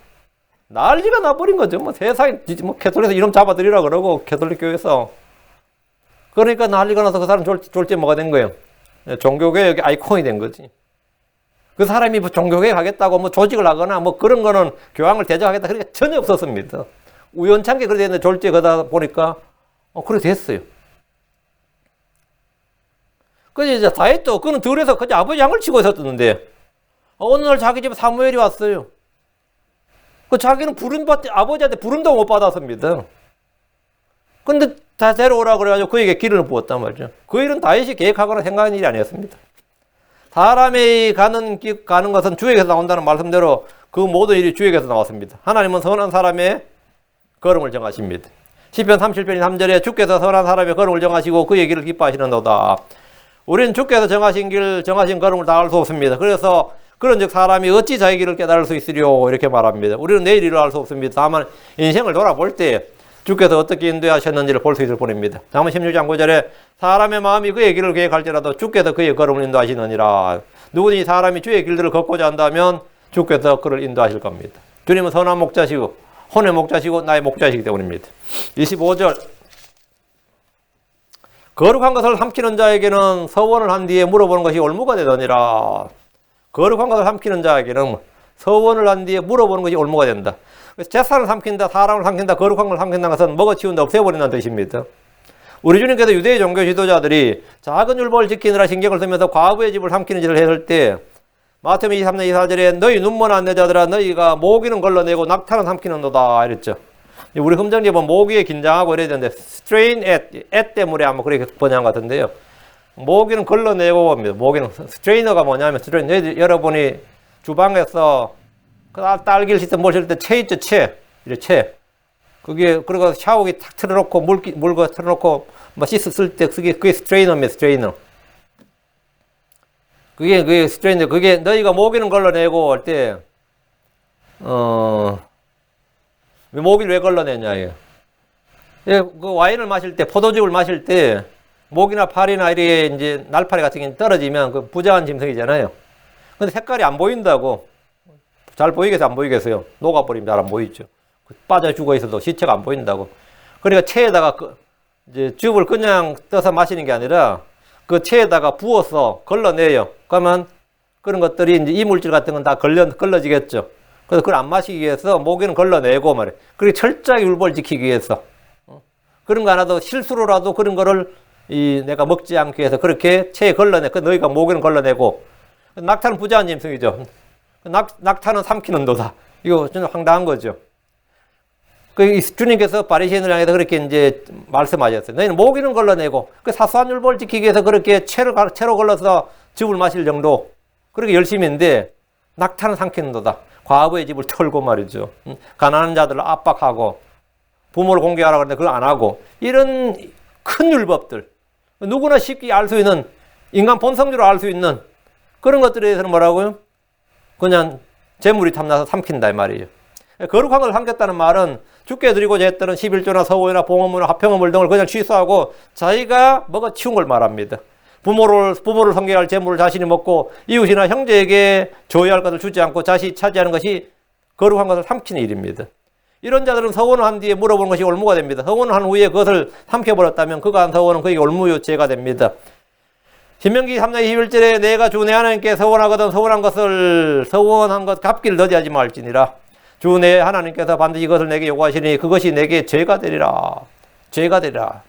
난리가 나버린 거죠. 뭐 세상에, 뭐 캐톨릭에서 이름 잡아드리라 그러고, 캐톨릭 교회에서. 그러니까 난리가 나서 그 사람 졸지 뭐가 된 거예요? 종교개혁의 아이콘이 된 거지. 그 사람이 뭐 종교개혁 하겠다고 뭐 조직을 하거나 뭐 그런 거는 교황을 대적하겠다. 그런 게 전혀 없었습니다. 우연찮게 그렇게 됐는데 졸지 그러다 보니까, 그렇게 됐어요. 그래서 이제 다윗도 그는 들에서 그냥 아버지 양을 치고 있었는데, 어느 날 자기 집에 사무엘이 왔어요. 그 자기는 아버지한테 부름도 못 받았습니다. 근데 다 데려오라 그래가지고 그에게 기름을 부었단 말이죠. 그 일은 다윗이 계획하거나 생각하는 일이 아니었습니다. 사람이 가는 것은 주에게서 나온다는 말씀대로 그 모든 일이 주에게서 나왔습니다. 하나님은 선한 사람의 걸음을 정하십니다. 시편 37편 3절에 주께서 선한 사람의 걸음을 정하시고 그의 길을 기뻐하시는도다. 우리는 주께서 정하신 걸음을 다 알 수 없습니다. 그래서 그런즉 사람이 어찌 자기 길을 깨달을 수 있으리요 이렇게 말합니다. 우리는 내일 일을 알 수 없습니다. 다만 인생을 돌아볼 때 주께서 어떻게 인도하셨는지를 볼 수 있을 뿐입니다. 잠언 16장 9절에 사람의 마음이 그의 길을 계획할지라도 주께서 그의 걸음을 인도하시느니라. 누구든지 사람이 주의 길들을 걷고자 한다면 주께서 그를 인도하실 겁니다. 주님은 선한 목자시고 혼의 목자시고 나의 목자시기 때문입니다. 25절 거룩한 것을 삼키는 자에게는 서원을 한 뒤에 물어보는 것이 올무가 되느니라. 거룩한 것을 삼키는 자에게는 서원을 한 뒤에 물어보는 것이 올무가 된다. 그래서 재산을 삼킨다, 사람을 삼킨다, 거룩한 걸 삼킨다는 것은 먹어치운다, 없애버린다는 뜻입니다. 우리 주님께서 유대의 종교 지도자들이 작은 율법을 지키느라 신경을 쓰면서 과부의 집을 삼키는 일을 했을 때 마태복음 23장 24절에 너희 눈먼한 여자들아 너희가 모기는 걸러내고 낙타는 삼키는도다 이랬죠. 우리 금정지에 보면 모기에 긴장하고 이래야 되는데 strain at 때문에 아마 그렇게 번역한 것 같은데요. 모기는 걸러내고 봅니다. 모기는 스트레이너가 뭐냐면 여러분이 주방에서 딸기를 씻어 뭘 씻을 때 채 있죠, 채. 그게 그리고 샤워기 탁 틀어놓고 물거 틀어놓고 뭐 씻을 때 그게 스트레이너입니다. 스트레이너. 그게 스트레이너. 그게 너희가 모기는 걸러내고 할 때 모기를 왜 걸러내냐 이게. 그 와인을 마실 때 포도즙을 마실 때 목이나 팔이나 이렇게 이제 날파리 같은 게 떨어지면 그 부정한 짐승이잖아요. 근데 색깔이 안 보인다고. 잘 보이겠어요? 안 보이겠어요? 녹아버리면 잘 안 보이죠. 빠져 죽어 있어도 시체가 안 보인다고. 그러니까 체에다가 이제 즙을 그냥 떠서 마시는 게 아니라 그 체에다가 부어서 걸러내요. 그러면 그런 것들이 이제 이물질 같은 건 다 걸러지겠죠. 그래서 그걸 안 마시기 위해서 모기는 걸러내고 말이에요. 그리고 철저하게 율법을 지키기 위해서. 그런 거 하나도 실수로라도 그런 거를 내가 먹지 않기 위해서 그렇게 체에 걸러내. 그 너희가 모기는 걸러내고. 낙타는 부자한 짐승이죠. 낙타는 삼키는 도다. 이거 좀 황당한 거죠. 그 주님께서 바리새인을 향해서 그렇게 이제 말씀하셨어요. 너희는 모기는 걸러내고 그 사소한 율법을 지키기 위해서 그렇게 채로 걸러서 즙을 마실 정도 그렇게 열심히 했는데 낙타는 삼키는 도다. 과부의 집을 털고 말이죠. 가난한 자들을 압박하고 부모를 공개하라고 하는데 그걸 안 하고 이런 큰 율법들 누구나 쉽게 알 수 있는 인간 본성적으로 알 수 있는 그런 것들에 대해서는 뭐라고요? 그냥 재물이 탐나서 삼킨다 이 말이에요. 거룩한 것을 삼켰다는 말은 주께 드리고자 했던 11조나 서원이나 봉헌물이나 화평헌물 등을 그냥 취소하고 자기가 먹어 치운 걸 말합니다. 부모를 섬겨야 할 재물을 자신이 먹고 이웃이나 형제에게 줘야 할 것을 주지 않고 자신이 차지하는 것이 거룩한 것을 삼키는 일입니다. 이런 자들은 서원을 한 뒤에 물어보는 것이 올무가 됩니다. 서원을 한 후에 그것을 삼켜버렸다면 그가 한 서원은 그에게 올무죄가 됩니다. 신명기 3장 21절에 내가 주 내 하나님께 서원하거든 서원한 것을 서원한 것 갚기를 더디하지 말지니라. 주 내 하나님께서 반드시 이것을 내게 요구하시니 그것이 내게 죄가 되리라. 죄가 되리라.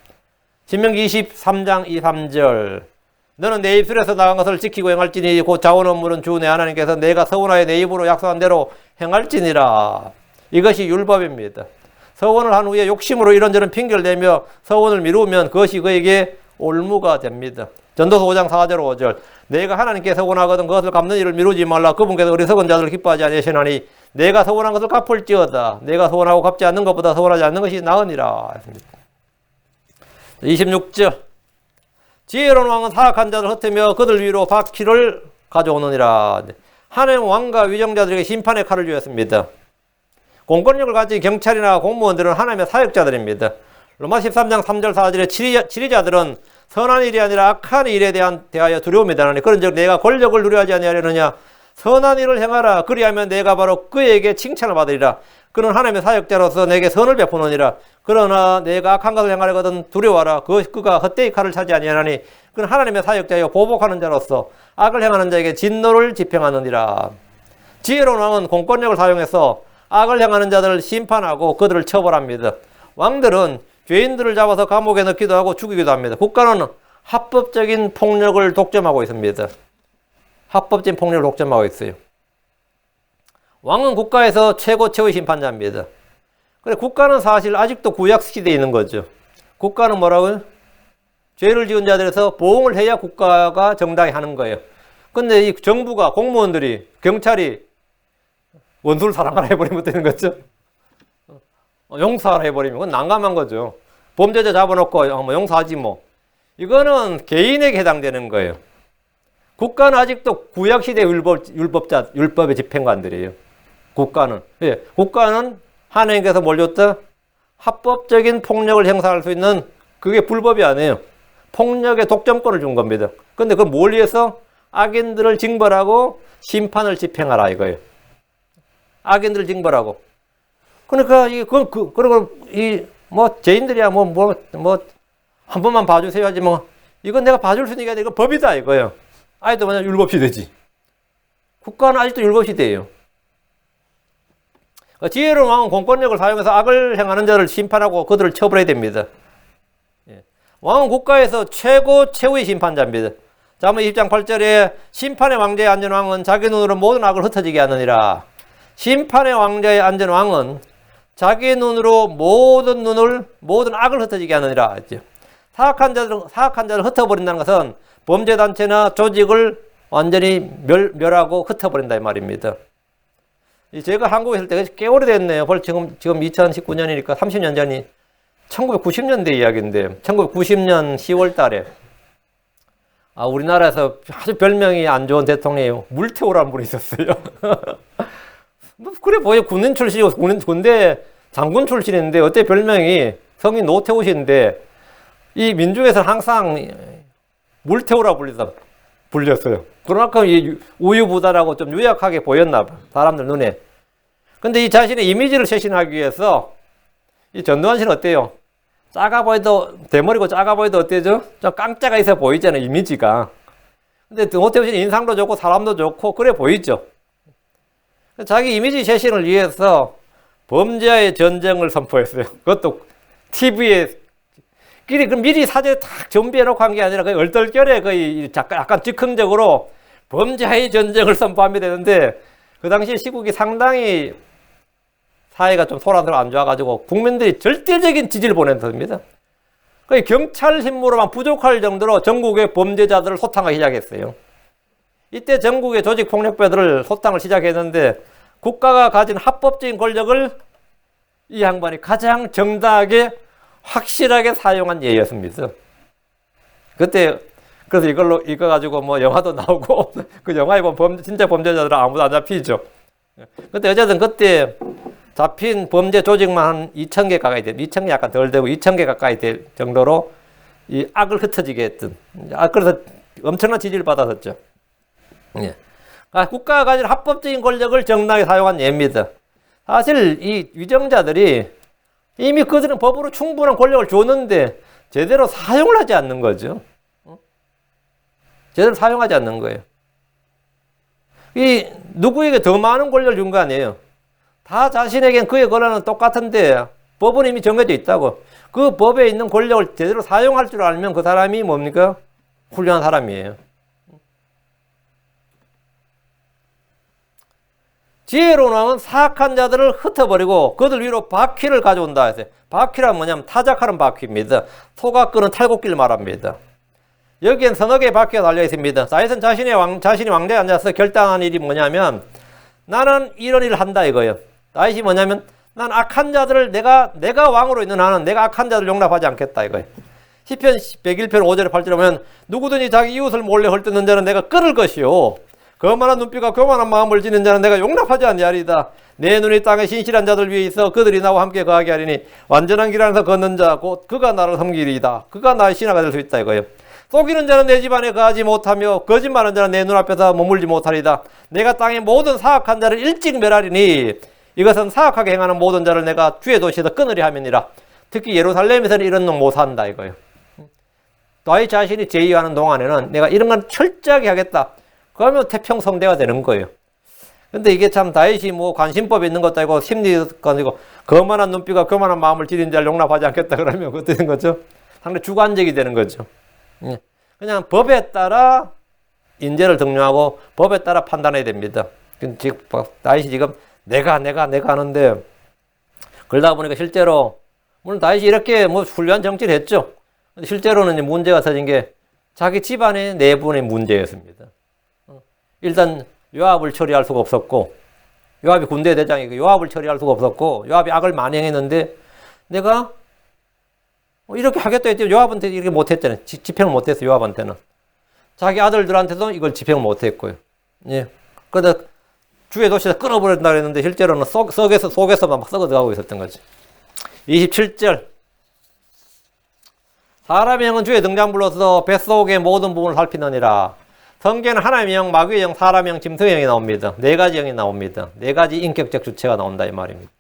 신명기 23장 2, 3절 너는 내 입술에서 나간 것을 지키고 행할지니 곧 자원 업무는 주 내 하나님께서 내가 서원하여 내 입으로 약속한 대로 행할지니라. 이것이 율법입니다. 서원을 한 후에 욕심으로 이런저런 핑계를 대며 서원을 미루면 그것이 그에게 올무가 됩니다. 전도서 5장 4절 5절 내가 하나님께 서원하거든 그것을 갚는 일을 미루지 말라. 그분께서 어리석은 자들을 기뻐하지 아니하시나니 내가 서원한 것을 갚을지어다. 내가 서원하고 갚지 않는 것보다 서원하지 않는 것이 나으니라. 26절 지혜로운 왕은 사악한 자를 흩으며 그들 위로 바퀴를 가져오느니라. 하나님 왕과 위정자들에게 심판의 칼을 주었습니다. 공권력을 가진 경찰이나 공무원들은 하나님의 사역자들입니다. 로마 13장 3절 4절에 치리자들은 선한 일이 아니라 악한 일에 대하여 두려움이 나니 그런즉 내가 권력을 누려하지 아니하려느냐 선한 일을 행하라. 그리하면 내가 바로 그에게 칭찬을 받으리라. 그는 하나님의 사역자로서 내게 선을 베푸느니라. 그러나 내가 악한 것을 행하려거든 두려워하라. 그가 헛되이 칼을 차지 아니하나니 그는 하나님의 사역자여 보복하는 자로서 악을 행하는 자에게 진노를 집행하느니라. 지혜로운 왕은 공권력을 사용해서 악을 행하는 자들을 심판하고 그들을 처벌합니다. 왕들은 죄인들을 잡아서 감옥에 넣기도 하고 죽이기도 합니다. 국가는 합법적인 폭력을 독점하고 있습니다. 합법적인 폭력을 독점하고 있어요. 왕은 국가에서 최고의 심판자입니다. 그래 국가는 사실 아직도 구약 시대에 있는 거죠. 국가는 뭐라고요? 죄를 지은 자들에서 보응을 해야 국가가 정당히 하는 거예요. 근데 이 정부가 공무원들이 경찰이 원수를 사랑하라 해버리면 되는 거죠. 용서하라 해버리면 그건 난감한 거죠. 범죄자 잡아놓고 용서하지 뭐. 이거는 개인에게 해당되는 거예요. 국가는 아직도 구약시대 율법의 집행관들이에요. 국가는. 예, 국가는 하나님께서 뭘 줬다? 합법적인 폭력을 행사할 수 있는 그게 불법이 아니에요. 폭력의 독점권을 준 겁니다. 근데 그걸 뭘 위해서? 악인들을 징벌하고 심판을 집행하라 이거예요. 악인들을 징벌하고. 그러니까 그리고 죄인들이야 한 번만 봐주세요 하지 이건 내가 봐줄 수 있는 게 아니라 이거 법이다 이거예요. 아직도 뭐냐 율법시대지. 국가는 아직도 율법시대예요. 지혜로운 왕은 공권력을 사용해서 악을 행하는 자를 심판하고 그들을 처벌해야 됩니다. 왕은 국가에서 최고의 심판자입니다. 잠언 20장 8절에 심판의 왕자에 앉은 왕은 자기 눈으로 모든 악을 흩어지게 하느니라. 심판의 왕자에 앉은 왕은 자기 눈으로 모든 악을 흩어지게 하느니라. 사악한 자를 흩어버린다는 것은 범죄단체나 조직을 완전히 멸하고 흩어버린다 이 말입니다. 제가 한국에 있을 때 꽤 오래됐네요. 벌써 지금 2019년이니까 30년 전이 1990년대 이야기인데 1990년 10월 달에 우리나라에서 아주 별명이 안 좋은 대통령이 물태우라는 분이 있었어요. 그래 보여 군인 출신이고 군대 장군 출신인데 어때 별명이 성이 노태우신데 이 민중에서는 항상 물태우라 불렸어요. 그만큼 우유부단하고 좀 유약하게 보였나 봐 사람들 눈에. 근데 이 자신의 이미지를 쇄신하기 위해서 이 전두환 씨는 어때요? 작아 보여도 대머리고 작아 보여도 어때죠? 좀 깡짜가 있어 보이잖아요 이미지가. 근데 노태우 씨는 인상도 좋고 사람도 좋고 그래 보이죠. 자기 이미지 쇄신을 위해서 범죄와의 전쟁을 선포했어요. 그것도 TV에 미리 사전에 탁 준비해놓고 한 게 아니라 거의 얼떨결에 거의 약간 즉흥적으로 범죄와의 전쟁을 선포하면 되는데 그 당시 시국이 상당히 사회가 좀 소란스러워 안 좋아가지고 국민들이 절대적인 지지를 보냈습니다. 거의 경찰 힘으로만 부족할 정도로 전국의 범죄자들을 소탕하기 시작했어요. 이때 전국의 조직폭력배들을 소탕을 시작했는데 국가가 가진 합법적인 권력을 이 양반이 가장 정당하게 확실하게 사용한 예였습니다. 그때 그래서 이거 가지고 영화도 나오고 그 영화에 보면 진짜 범죄자들은 아무도 안 잡히죠. 근데 어쨌든 그때 잡힌 범죄 조직만 한 2,000개 가까이 돼. 2,000개 약간 덜 되고 2,000개 가까이 될 정도로 이 악을 흩어지게 했던. 그래서 엄청난 지지를 받았었죠. 예. 그러니까 국가가 가진 합법적인 권력을 정당하게 사용한 예입니다. 사실 이 위정자들이 이미 그들은 법으로 충분한 권력을 줬는데 제대로 사용을 하지 않는 거죠. 제대로 사용하지 않는 거예요. 이 누구에게 더 많은 권력을 준 거 아니에요. 다 자신에겐 그의 권한은 똑같은데 법은 이미 정해져 있다고. 그 법에 있는 권력을 제대로 사용할 줄 알면 그 사람이 뭡니까? 훌륭한 사람이에요. 지혜로운 사악한 자들을 흩어버리고 그들 위로 바퀴를 가져온다 했어요. 바퀴란 뭐냐면 타작하는 바퀴입니다. 소가 끄는 탈곡기를 말합니다. 여기엔 서너 개의 바퀴가 달려 있습니다. 다윗은 자신이 왕좌에 앉아서 결단한 일이 뭐냐면 나는 이런 일을 한다 이거예요. 다윗이 뭐냐면 난 악한 자들을 내가 왕으로 있는 나는 내가 악한 자들을 용납하지 않겠다 이거예요. 시편 101편 5절에 8절에 보면 누구든지 자기 이웃을 몰래 헐뜯는 자는 내가 끊을 것이요 거만한 눈빛과 교만한 마음을 지닌 자는 내가 용납하지 아니하리이다. 내 눈이 땅에 신실한 자들 위에 있어 그들이 나와 함께 거하게 하리니 완전한 길 안에서 걷는 자 곧 그가 나를 섬기리이다. 그가 나의 신하가 될 수 있다 이거예요. 속이는 자는 내 집안에 거하지 못하며 거짓말하는 자는 내 눈앞에서 머물지 못하리이다. 내가 땅의 모든 사악한 자를 일찍 멸하리니 이것은 사악하게 행하는 모든 자를 내가 주의 도시에서 끊으리 함이니라. 특히 예루살렘에서는 이런 놈 못한다 이거예요. 다윗 자신이 제의하는 동안에는 내가 이런 건 철저하게 하겠다. 그러면 태평성대가 되는 거예요. 근데 이게 참 다윗이 뭐 관심법이 있는 것도 아니고 심리가 아니고 거만한 눈빛과 교만한 마음을 지닌 자를 용납하지 않겠다 그러면 그때 되는 거죠. 상당히 주관적이 되는 거죠. 그냥 법에 따라 인재를 등용하고 법에 따라 판단해야 됩니다. 지금 다윗이 지금 내가 하는데 그러다 보니까 실제로 물론 다윗이 이렇게 뭐 훌륭한 정치를 했죠. 근데 실제로는 이제 문제가 터진 게 자기 집안의 내부의 문제였습니다. 일단 요압을 처리할 수가 없었고 요압이 군대 대장이고 요압을 처리할 수가 없었고 요압이 악을 많이 행했는데 내가 이렇게 하겠다 했더니 요압한테 이렇게 못했잖아요. 집행을 못했어요. 요압한테는. 자기 아들들한테도 이걸 집행을 못했고요. 예. 그러다 주의 도시에서 끊어버린다 그랬는데 실제로는 속에서만 막 썩어들어가고 있었던 거지. 27절. 사람의 영은 주의 등잔불로서 뱃속의 모든 부분을 살피느니라. 성경에는 하나님의 영, 마귀의 영, 사람의 영, 짐승의 영이 나옵니다. 네 가지 영이 나옵니다. 네 가지 인격적 주체가 나온다 이 말입니다.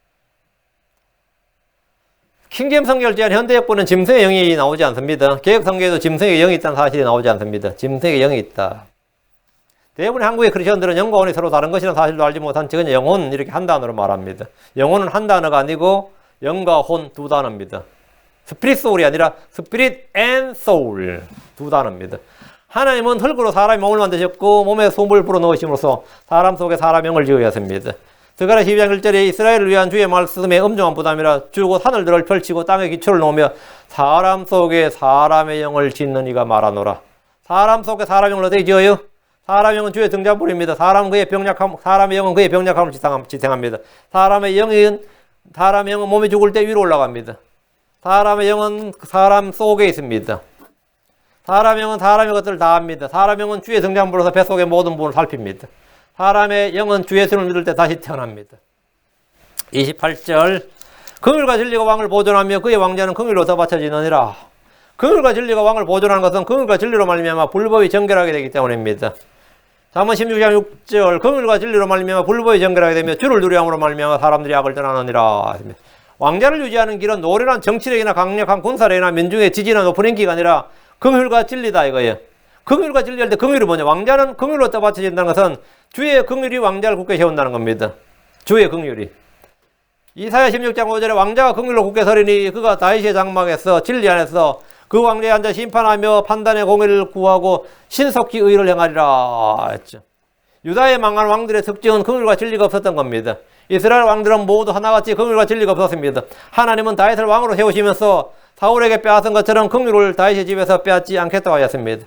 킹제임스 성경을 제한 현대역본은 짐승의 영이 나오지 않습니다. 개혁 성경에도 짐승의 영이 있다는 사실이 나오지 않습니다. 짐승의 영이 있다. 대부분의 한국의 크리스천들은 영과 혼이 서로 다른 것이라는 사실도 알지 못한 채 영혼 이렇게 한 단어로 말합니다. 영혼은 한 단어가 아니고 영과 혼 두 단어입니다. 스피릿 소울이 아니라 스피릿 앤 소울 두 단어입니다. 하나님은 흙으로 사람의 몸을 만드셨고 몸에 숨을 불어넣으심으로써 사람 속에 사람 영을 지으셨습니다. 스가랴 12장 1절에 이스라엘을 위한 주의 말씀에 엄중한 부담이라 주고 하늘들을 펼치고 땅에 기초를 놓으며 사람 속에 사람의 영을 짓는 이가 말하노라. 사람 속에 사람 영을 어떻게 지어요? 사람의 영은 주의 등잔불입니다. 사람의 영은 그의 병약함을 지탱합니다. 사람의 영은 몸이 죽을 때 위로 올라갑니다. 사람의 영은 사람 속에 있습니다. 사람의 영은 사람의 것들을 다 합니다. 사람의 영은 주의 등잔불로서 뱃속의 모든 부분을 살핍니다. 사람의 영은 주 예수를 믿을 때 다시 태어납니다. 28절. 긍휼과 진리가 왕을 보존하며 그의 왕자는 긍휼로 더 바쳐지느니라. 긍휼과 진리가 왕을 보존하는 것은 긍휼과 진리로 말미암아 불법이 정결하게 되기 때문입니다. 잠언 16장 6절. 긍휼과 진리로 말미암아 불법이 정결하게 되며 주를 누려함으로 말미암아 사람들이 악을 떠나느니라. 왕자를 유지하는 길은 노련한 정치력이나 강력한 군사력이나 민중의 지지나 높은 인기가 아니라 긍휼과 진리다 이거예요. 긍휼과 진리할 때 긍휼이 뭐냐? 왕자는 긍휼로 떠받쳐진다는 것은 주의 긍휼이 왕자를 굳게 세운다는 겁니다. 주의 긍휼이. 이사야 16장 5절에 왕자가 긍휼로 굳게 서리니 그가 다윗의 장막에서 진리 안에서 그 왕자에 앉아 심판하며 판단의 공의를 구하고 신속히 의를 행하리라 했죠. 유다의 망한 왕들의 특징은 긍휼과 진리가 없었던 겁니다. 이스라엘 왕들은 모두 하나같이 긍휼과 진리가 없었습니다. 하나님은 다윗을 왕으로 세우시면서 사울에게 빼앗은 것처럼 긍휼을 다윗의 집에서 빼앗지 않겠다고 하였습니다.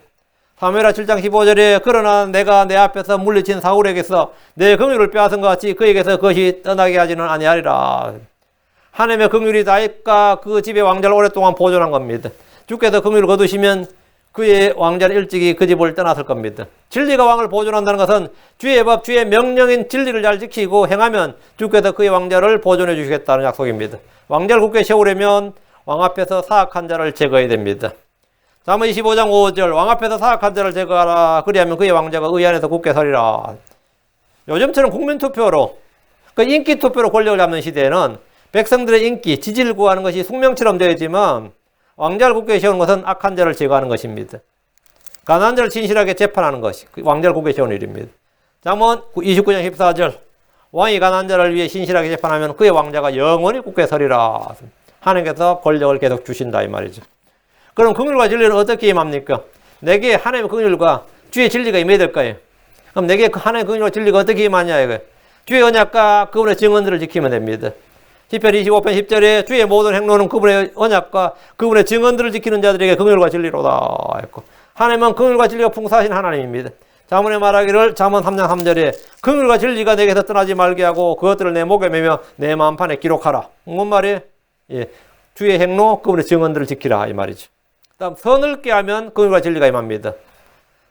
사무엘하 7장 15절에 그러나 내가 내 앞에서 물리친 사울에게서 내 긍휼을 빼앗은 것 같이 그에게서 그것이 떠나게 하지는 아니하리라. 하나님의 긍휼이 다윗과 그 집의 왕자를 오랫동안 보존한 겁니다. 주께서 긍휼을 거두시면 그의 왕자는 일찍이 그 집을 떠났을 겁니다. 진리가 왕을 보존한다는 것은 주의 법, 주의 명령인 진리를 잘 지키고 행하면 주께서 그의 왕자를 보존해 주시겠다는 약속입니다. 왕자를 굳게 세우려면 왕 앞에서 사악한 자를 제거해야 됩니다. 잠언 25장 5절 왕 앞에서 사악한 자를 제거하라. 그리하면 그의 왕자가 의 안에서 굳게 서리라. 요즘처럼 국민투표로 그 인기투표로 권력을 잡는 시대에는 백성들의 인기, 지지를 구하는 것이 숙명처럼 되어있지만 왕자를 굳게 세우는 것은 악한 자를 제거하는 것입니다. 가난한 자를 진실하게 재판하는 것이 왕자를 굳게 세우는 일입니다. 잠언 29장 14절 왕이 가난한 자를 위해 신실하게 재판하면 그의 왕자가 영원히 굳게 서리라. 하나님께서 권력을 계속 주신다 이 말이죠. 그럼 긍휼과 진리는 어떻게 임합니까? 내게 하나님의 긍휼과 주의 진리가 임해야 될 거예요. 그럼 내게 하나님의 긍휼과 진리가 어떻게 임하냐 이거예요. 주의 언약과 그분의 증언들을 지키면 됩니다. 시편 25편 10절에 주의 모든 행로는 그분의 언약과 그분의 증언들을 지키는 자들에게 긍휼과 진리로다 했고, 하나님은 긍휼과 진리가 풍성하신 하나님입니다. 잠언에 말하기를 잠언 3장 3절에 긍휼과 진리가 내게서 떠나지 말게 하고 그것들을 내 목에 매며 내 마음판에 기록하라. 뭔 말이에요? 예, 주의 행로 그분의 증언들을 지키라 이 말이죠. 다음 선을 꾀하면 긍휼과 진리가 임합니다.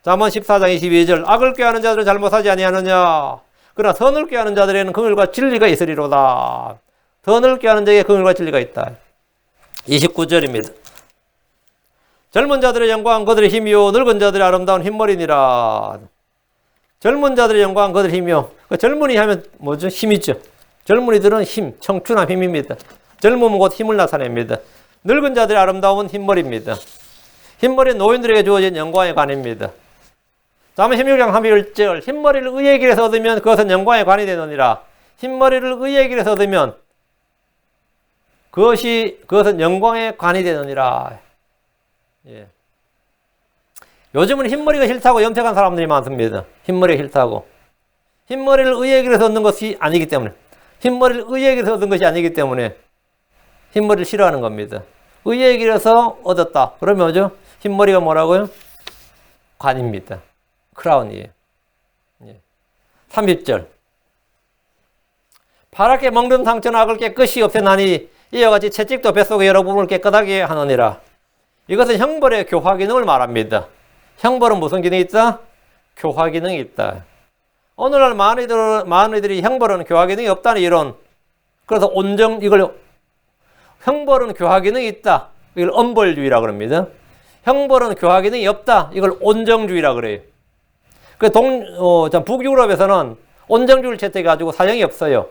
잠언 14장 22절 악을 꾀하는 자들은 잘못하지 아니하느냐. 그러나 선을 꾀하는 자들에는 긍휼과 진리가 있으리로다. 선을 꾀하는 자에게 긍휼과 진리가 있다. 29절입니다. 젊은 자들의 영광 그들의 힘이요 늙은 자들의 아름다운 흰머리니라. 젊은 자들의 영광 그들의 힘이요. 젊은이 하면 뭐죠? 힘이죠. 젊은이들은 힘, 청춘한 힘입니다. 젊음은 곧 힘을 나타냅니다. 늙은 자들의 아름다움은 흰머리입니다. 흰머리는 노인들에게 주어진 영광의 관입니다. 잠언 16장 31절 흰머리를 의의 길에서 얻으면 그것은 영광의 관이 되느니라. 흰머리를 의의 길에서 얻으면 그것은 영광의 관이 되느니라. 예. 요즘은 흰머리가 싫다고 염색한 사람들이 많습니다. 흰머리가 싫다고. 흰머리를 의의 길에서 얻는 것이 아니기 때문에, 흰머리를 의의 길에서 얻은 것이 아니기 때문에 흰머리를 싫어하는 겁니다. 의의 길에서 얻었다. 그러면 뭐죠? 흰머리가 뭐라고요? 관입니다. 크라운이에요. 예. 30절 파랗게 먹는 상처는 악을 깨끗이 없애나니 이와 같이 채찍도 뱃속의 여러 부분을 깨끗하게 하느니라. 이것은 형벌의 교화 기능을 말합니다. 형벌은 무슨 기능이 있다? 교화 기능이 있다. 오늘날 많은 이들이 형벌은 교화 기능이 없다는 이론. 그래서 형벌은 교화 기능이 있다. 이걸 엄벌주의라고 합니다. 형벌은 교화 기능이 없다. 이걸 온정주의라고 그래요. 북유럽에서는 온정주의를 채택해가지고 사형이 없어요.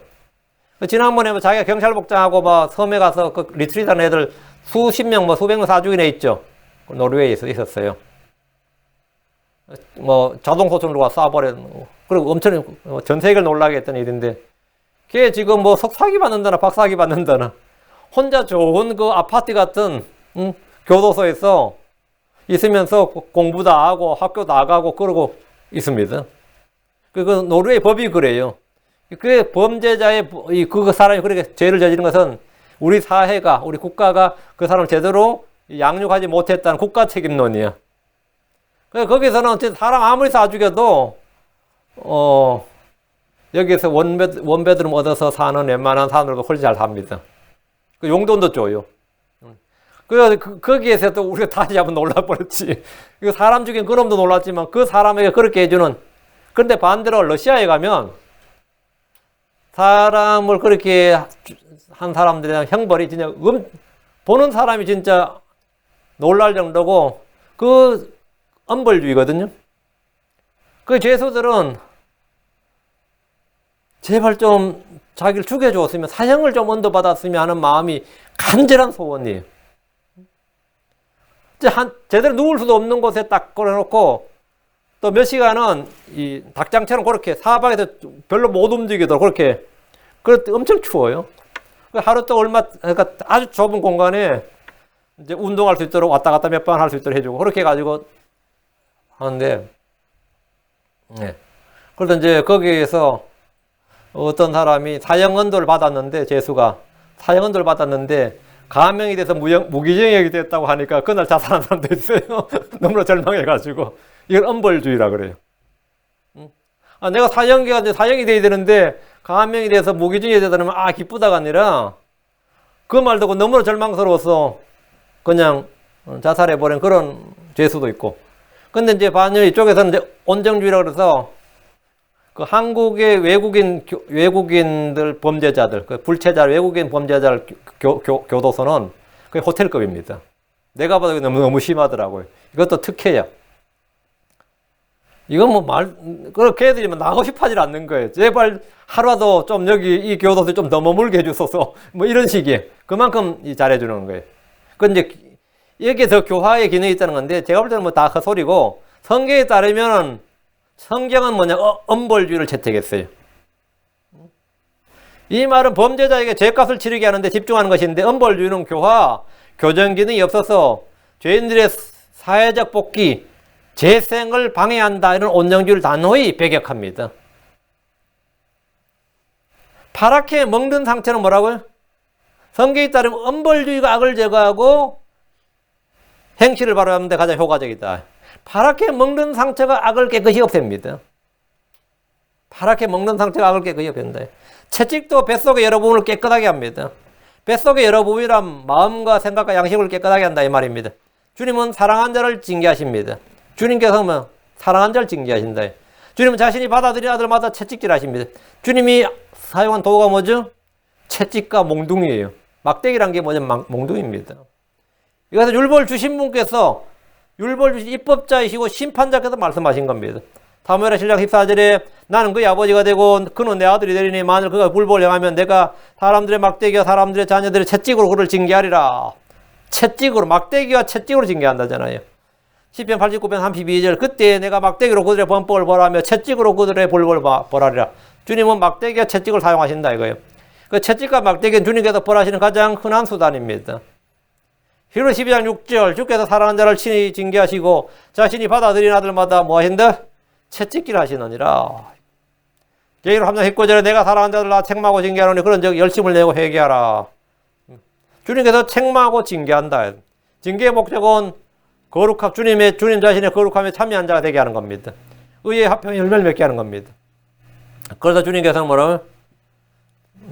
지난번에 자기가 경찰 복장하고 섬에 가서 리트리트하는 애들 수십 명, 수백 명 사주기내 있죠. 노르웨이에서 있었어요. 자동소총으로 와 쏴버려. 그리고 엄청 전 세계를 놀라게 했던 일인데, 걔 지금 석사기 받는다나 박사기 받는다나 혼자 좋은 그 아파트 같은 교도소에서 있으면서 공부 다 하고 학교 나가고 그러고 있습니다. 그 노르웨이 법이 그래요. 그 범죄자의 그 사람이 그렇게 죄를 저지른 것은 우리 사회가, 우리 국가가 그 사람을 제대로 양육하지 못했다는 국가 책임론이야. 그래서 거기서는 사람 아무리 쏴 죽여도 여기서 원베드룸 얻어서 사는 웬만한 사람들도 훨씬 잘 삽니다. 그 용돈도 줘요. 그래서 거기에서 또 우리가 다시 한번 놀라버렸지. 이거 사람 죽인 그놈도 놀랐지만 그 사람에게 그렇게 해주는. 그런데 반대로 러시아에 가면 사람을 그렇게 한 사람들에 대한 형벌이 진짜 보는 사람이 진짜 놀랄 정도고 그 엄벌주의거든요. 그 죄수들은 제발 좀 자기를 죽여주었으면 사형을 좀 언도받았으면 하는 마음이 간절한 소원이에요. 제대로 누울 수도 없는 곳에 딱 걸어놓고 또 몇 시간은 이 닭장처럼 그렇게 사방에서 별로 못 움직이도록 그렇게 엄청 추워요. 하루 또 그러니까 아주 좁은 공간에 이제 운동할 수 있도록 왔다 갔다 몇 번 할 수 있도록 해주고 그렇게 해가지고 하는데, 네. 그래서 이제 거기에서 어떤 사람이 사형언도를 받았는데, 죄수가 사형언도를 받았는데 감형이 돼서 무기징역이 됐다고 하니까 그날 자살한 사람도 있어요. 너무나 절망해가지고. 이걸 엄벌주의라 그래요. 내가 사형이 돼야 되는데 감형이 돼서 무기징역이 되다면 기쁘다가 아니라 그 말 듣고 너무나 절망스러워서 그냥 자살해버린 그런 죄수도 있고. 근데 이제 반면 이쪽에서는 이제 온정주의라고 그래서 그 한국의 외국인들 범죄자들, 그 불체자 외국인 범죄자들 교도소는 거의 호텔급입니다. 내가 봐도 너무 심하더라고요. 이것도 특혜야. 이건 뭐 그렇게 애들이 나가고 싶어 하질 않는 거예요. 제발 하루라도 좀 여기 이 교도소에 좀 더 머물게 해주소서. 뭐 이런 식이에요. 그만큼 잘해주는 거예요. 근데 여기에 더 교화의 기능이 있다는 건데, 제가 볼 때는 뭐 다 헛소리고, 성경에 따르면 성경은 뭐냐, 엄벌주의를 채택했어요. 이 말은 범죄자에게 죄값을 치르게 하는데 집중하는 것인데, 엄벌주의는 교정 기능이 없어서 죄인들의 사회적 복귀, 재생을 방해한다. 이런 온정주의를 단호히 배격합니다. 파랗게 먹는 상태는 뭐라고요? 성경에 따르면 엄벌주의가 악을 제거하고 행실을 바로 하는 데 가장 효과적이다. 파랗게 먹는 상처가 악을 깨끗이 없앱니다. 파랗게 먹는 상처가 악을 깨끗이 없앤다. 채찍도 뱃속의 여러 부분을 깨끗하게 합니다. 뱃속의 여러 부분이란 마음과 생각과 양식을 깨끗하게 한다 이 말입니다. 주님은 사랑한 자를 징계하십니다. 주님께서 뭐 사랑한 자를 징계하신다. 주님은 자신이 받아들인 아들마다 채찍질 하십니다. 주님이 사용한 도구가 뭐죠? 채찍과 몽둥이에요. 막대기란 게 뭐냐? 몽둥이입니다. 이것은 율법을 주신 분께서, 율법을 주신 입법자이시고 심판자께서 말씀하신 겁니다. 사무엘하 7장 14절에 나는 그의 아버지가 되고 그는 내 아들이 되리니 만일 그가 불법을 행하면 내가 사람들의 막대기와 사람들의 자녀들의 채찍으로 그를 징계하리라. 채찍으로, 막대기와 채찍으로 징계한다잖아요. 시편 89편 32절 그때 내가 막대기로 그들의 범법을 벌하며 채찍으로 그들의 불법을 벌하리라. 주님은 막대기와 채찍을 사용하신다 이거예요. 그 채찍과 막대기는 주님께서 벌하시는 가장 흔한 수단입니다. 히브리 12장 6절 주께서 사랑하는 자를 친히 징계하시고 자신이 받아들인 아들마다 뭐 하신다? 채찍질 하시느니라. 계기로 3장 19절에 내가 사랑하는 자들 나 책망하고 징계하노니 그런 적 열심을 내고 회개하라. 주님께서 책망하고 징계한다. 징계의 목적은 주님 자신의 거룩함에 참여한 자가 되게 하는 겁니다. 의의 합평의 열매를 맺게 하는 겁니다. 그래서 주님께서는 뭐라고요?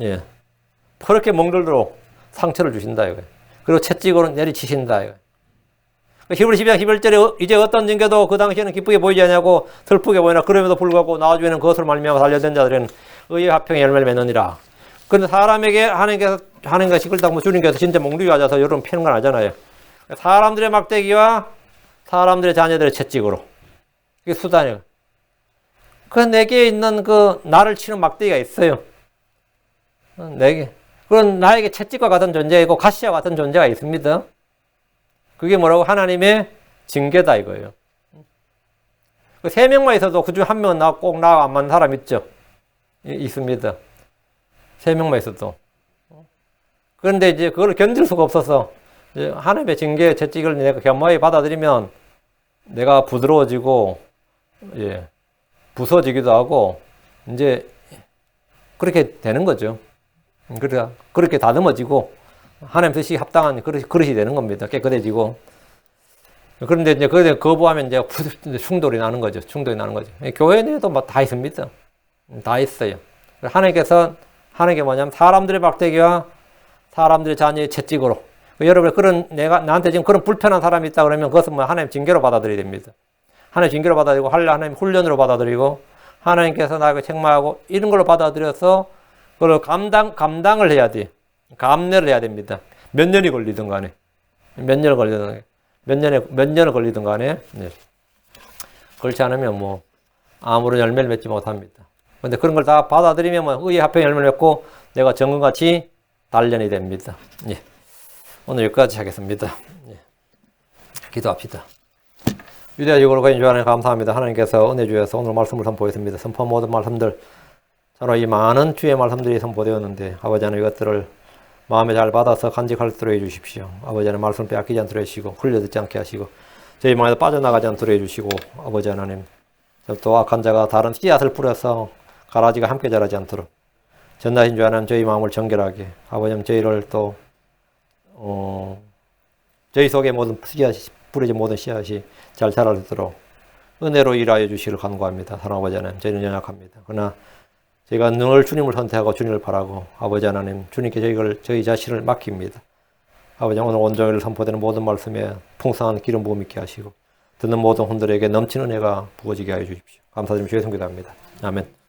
예. 그렇게 멍들도록 상처를 주신다 이거예요. 그리고 채찍으로 내리치신다 이거예요. 히브리 12장 11절에 이제 어떤 징계도 그 당시에는 기쁘게 보이지 않냐고 슬프게 보이나 그럼에도 불구하고 나중에는 그것을 말미암아 살려된 자들은 의의 합평의 열매를 맺느니라. 그런데 사람에게 하나님께서 하는 것이 그렇다고 뭐 주님께서 진짜 몽둥이 가져서 여러분 패는 건 아니잖아요. 사람들의 막대기와 사람들의 자녀들의 채찍으로. 그게 수단이에요. 그 내게 있는 그 나를 치는 막대기가 있어요. 내게. 그건 나에게 채찍과 같은 존재이고 가시와 같은 존재가 있습니다. 그게 뭐라고? 하나님의 징계다 이거예요. 그 3명만 있어도 그중 1명은 꼭 나하고 안 맞는 사람 있죠? 있습니다. 3명만 있어도. 그런데 이제 그걸 견딜 수가 없어서 이제 하나님의 징계, 채찍을 내가 겸허히 받아들이면 내가 부드러워지고, 예, 부서지기도 하고, 이제 그렇게 되는 거죠. 그러니까 그렇게 다듬어지고, 하나님 뜻이 합당한 그릇이 되는 겁니다. 깨끗해지고. 그런데 이제 그에 거부하면 이제 충돌이 나는 거죠. 충돌이 나는 거죠. 교회 내에도 뭐 다 있습니다. 다 있어요. 하나님께 뭐냐면 사람들의 막대기와 사람들의 자녀의 채찍으로. 여러분, 나한테 지금 그런 불편한 사람이 있다 그러면 그것은 뭐 하나님 징계로 받아들여야 됩니다. 하나님 징계로 받아들이고, 하나님 훈련으로 받아들이고, 하나님께서 나에게 책망하고, 이런 걸로 받아들여서, 그걸 감당을 해야 돼. 감내를 해야 됩니다. 몇 년이 걸리든 간에. 몇 년을 걸리든 간에. 네. 그렇지 않으면 뭐, 아무런 열매를 맺지 못합니다. 근데 그런 걸 다 받아들이면 뭐, 의의 합평 열매를 맺고, 내가 정금같이 단련이 됩니다. 예. 오늘 여기까지 하겠습니다. 예. 기도합시다. 위대하시고 거인 주 하나님 감사합니다. 하나님께서 은혜 주셔서 오늘 말씀을 선포했습니다. 선포 모든 말씀들, 저는 이 많은 주의 말씀들이 선포되었는데 아버지 하나님 이것들을 마음에 잘 받아서 간직할 수 있도록 해주십시오. 아버지 하나님 말씀을 빼앗기지 않도록 해주시고 흘려듣지 않게 하시고 저희 마음에 빠져나가지 않도록 해주시고 아버지 하나님 또 악한 자가 다른 씨앗을 뿌려서 가라지가 함께 자라지 않도록 전나신 주 하나님 저희 마음을 정결하게 아버지 하나님 저희를 또 저희 속에 모든 씨앗이 뿌려진 모든 씨앗이 잘 자랄 수 있도록 은혜로 일하여 주시기를 간구합니다. 사랑하는 아버지 하나님 저희는 연약합니다. 그러나 저희가 늘 주님을 선택하고 주님을 바라고 아버지 하나님 주님께 저희 자신을 맡깁니다. 아버지 오늘 온종일 선포되는 모든 말씀에 풍성한 기름 부음 있게 하시고 듣는 모든 분들에게 넘치는 은혜가 부어지게 하여 주십시오. 감사드리며 주의 성기도합니다. 아멘.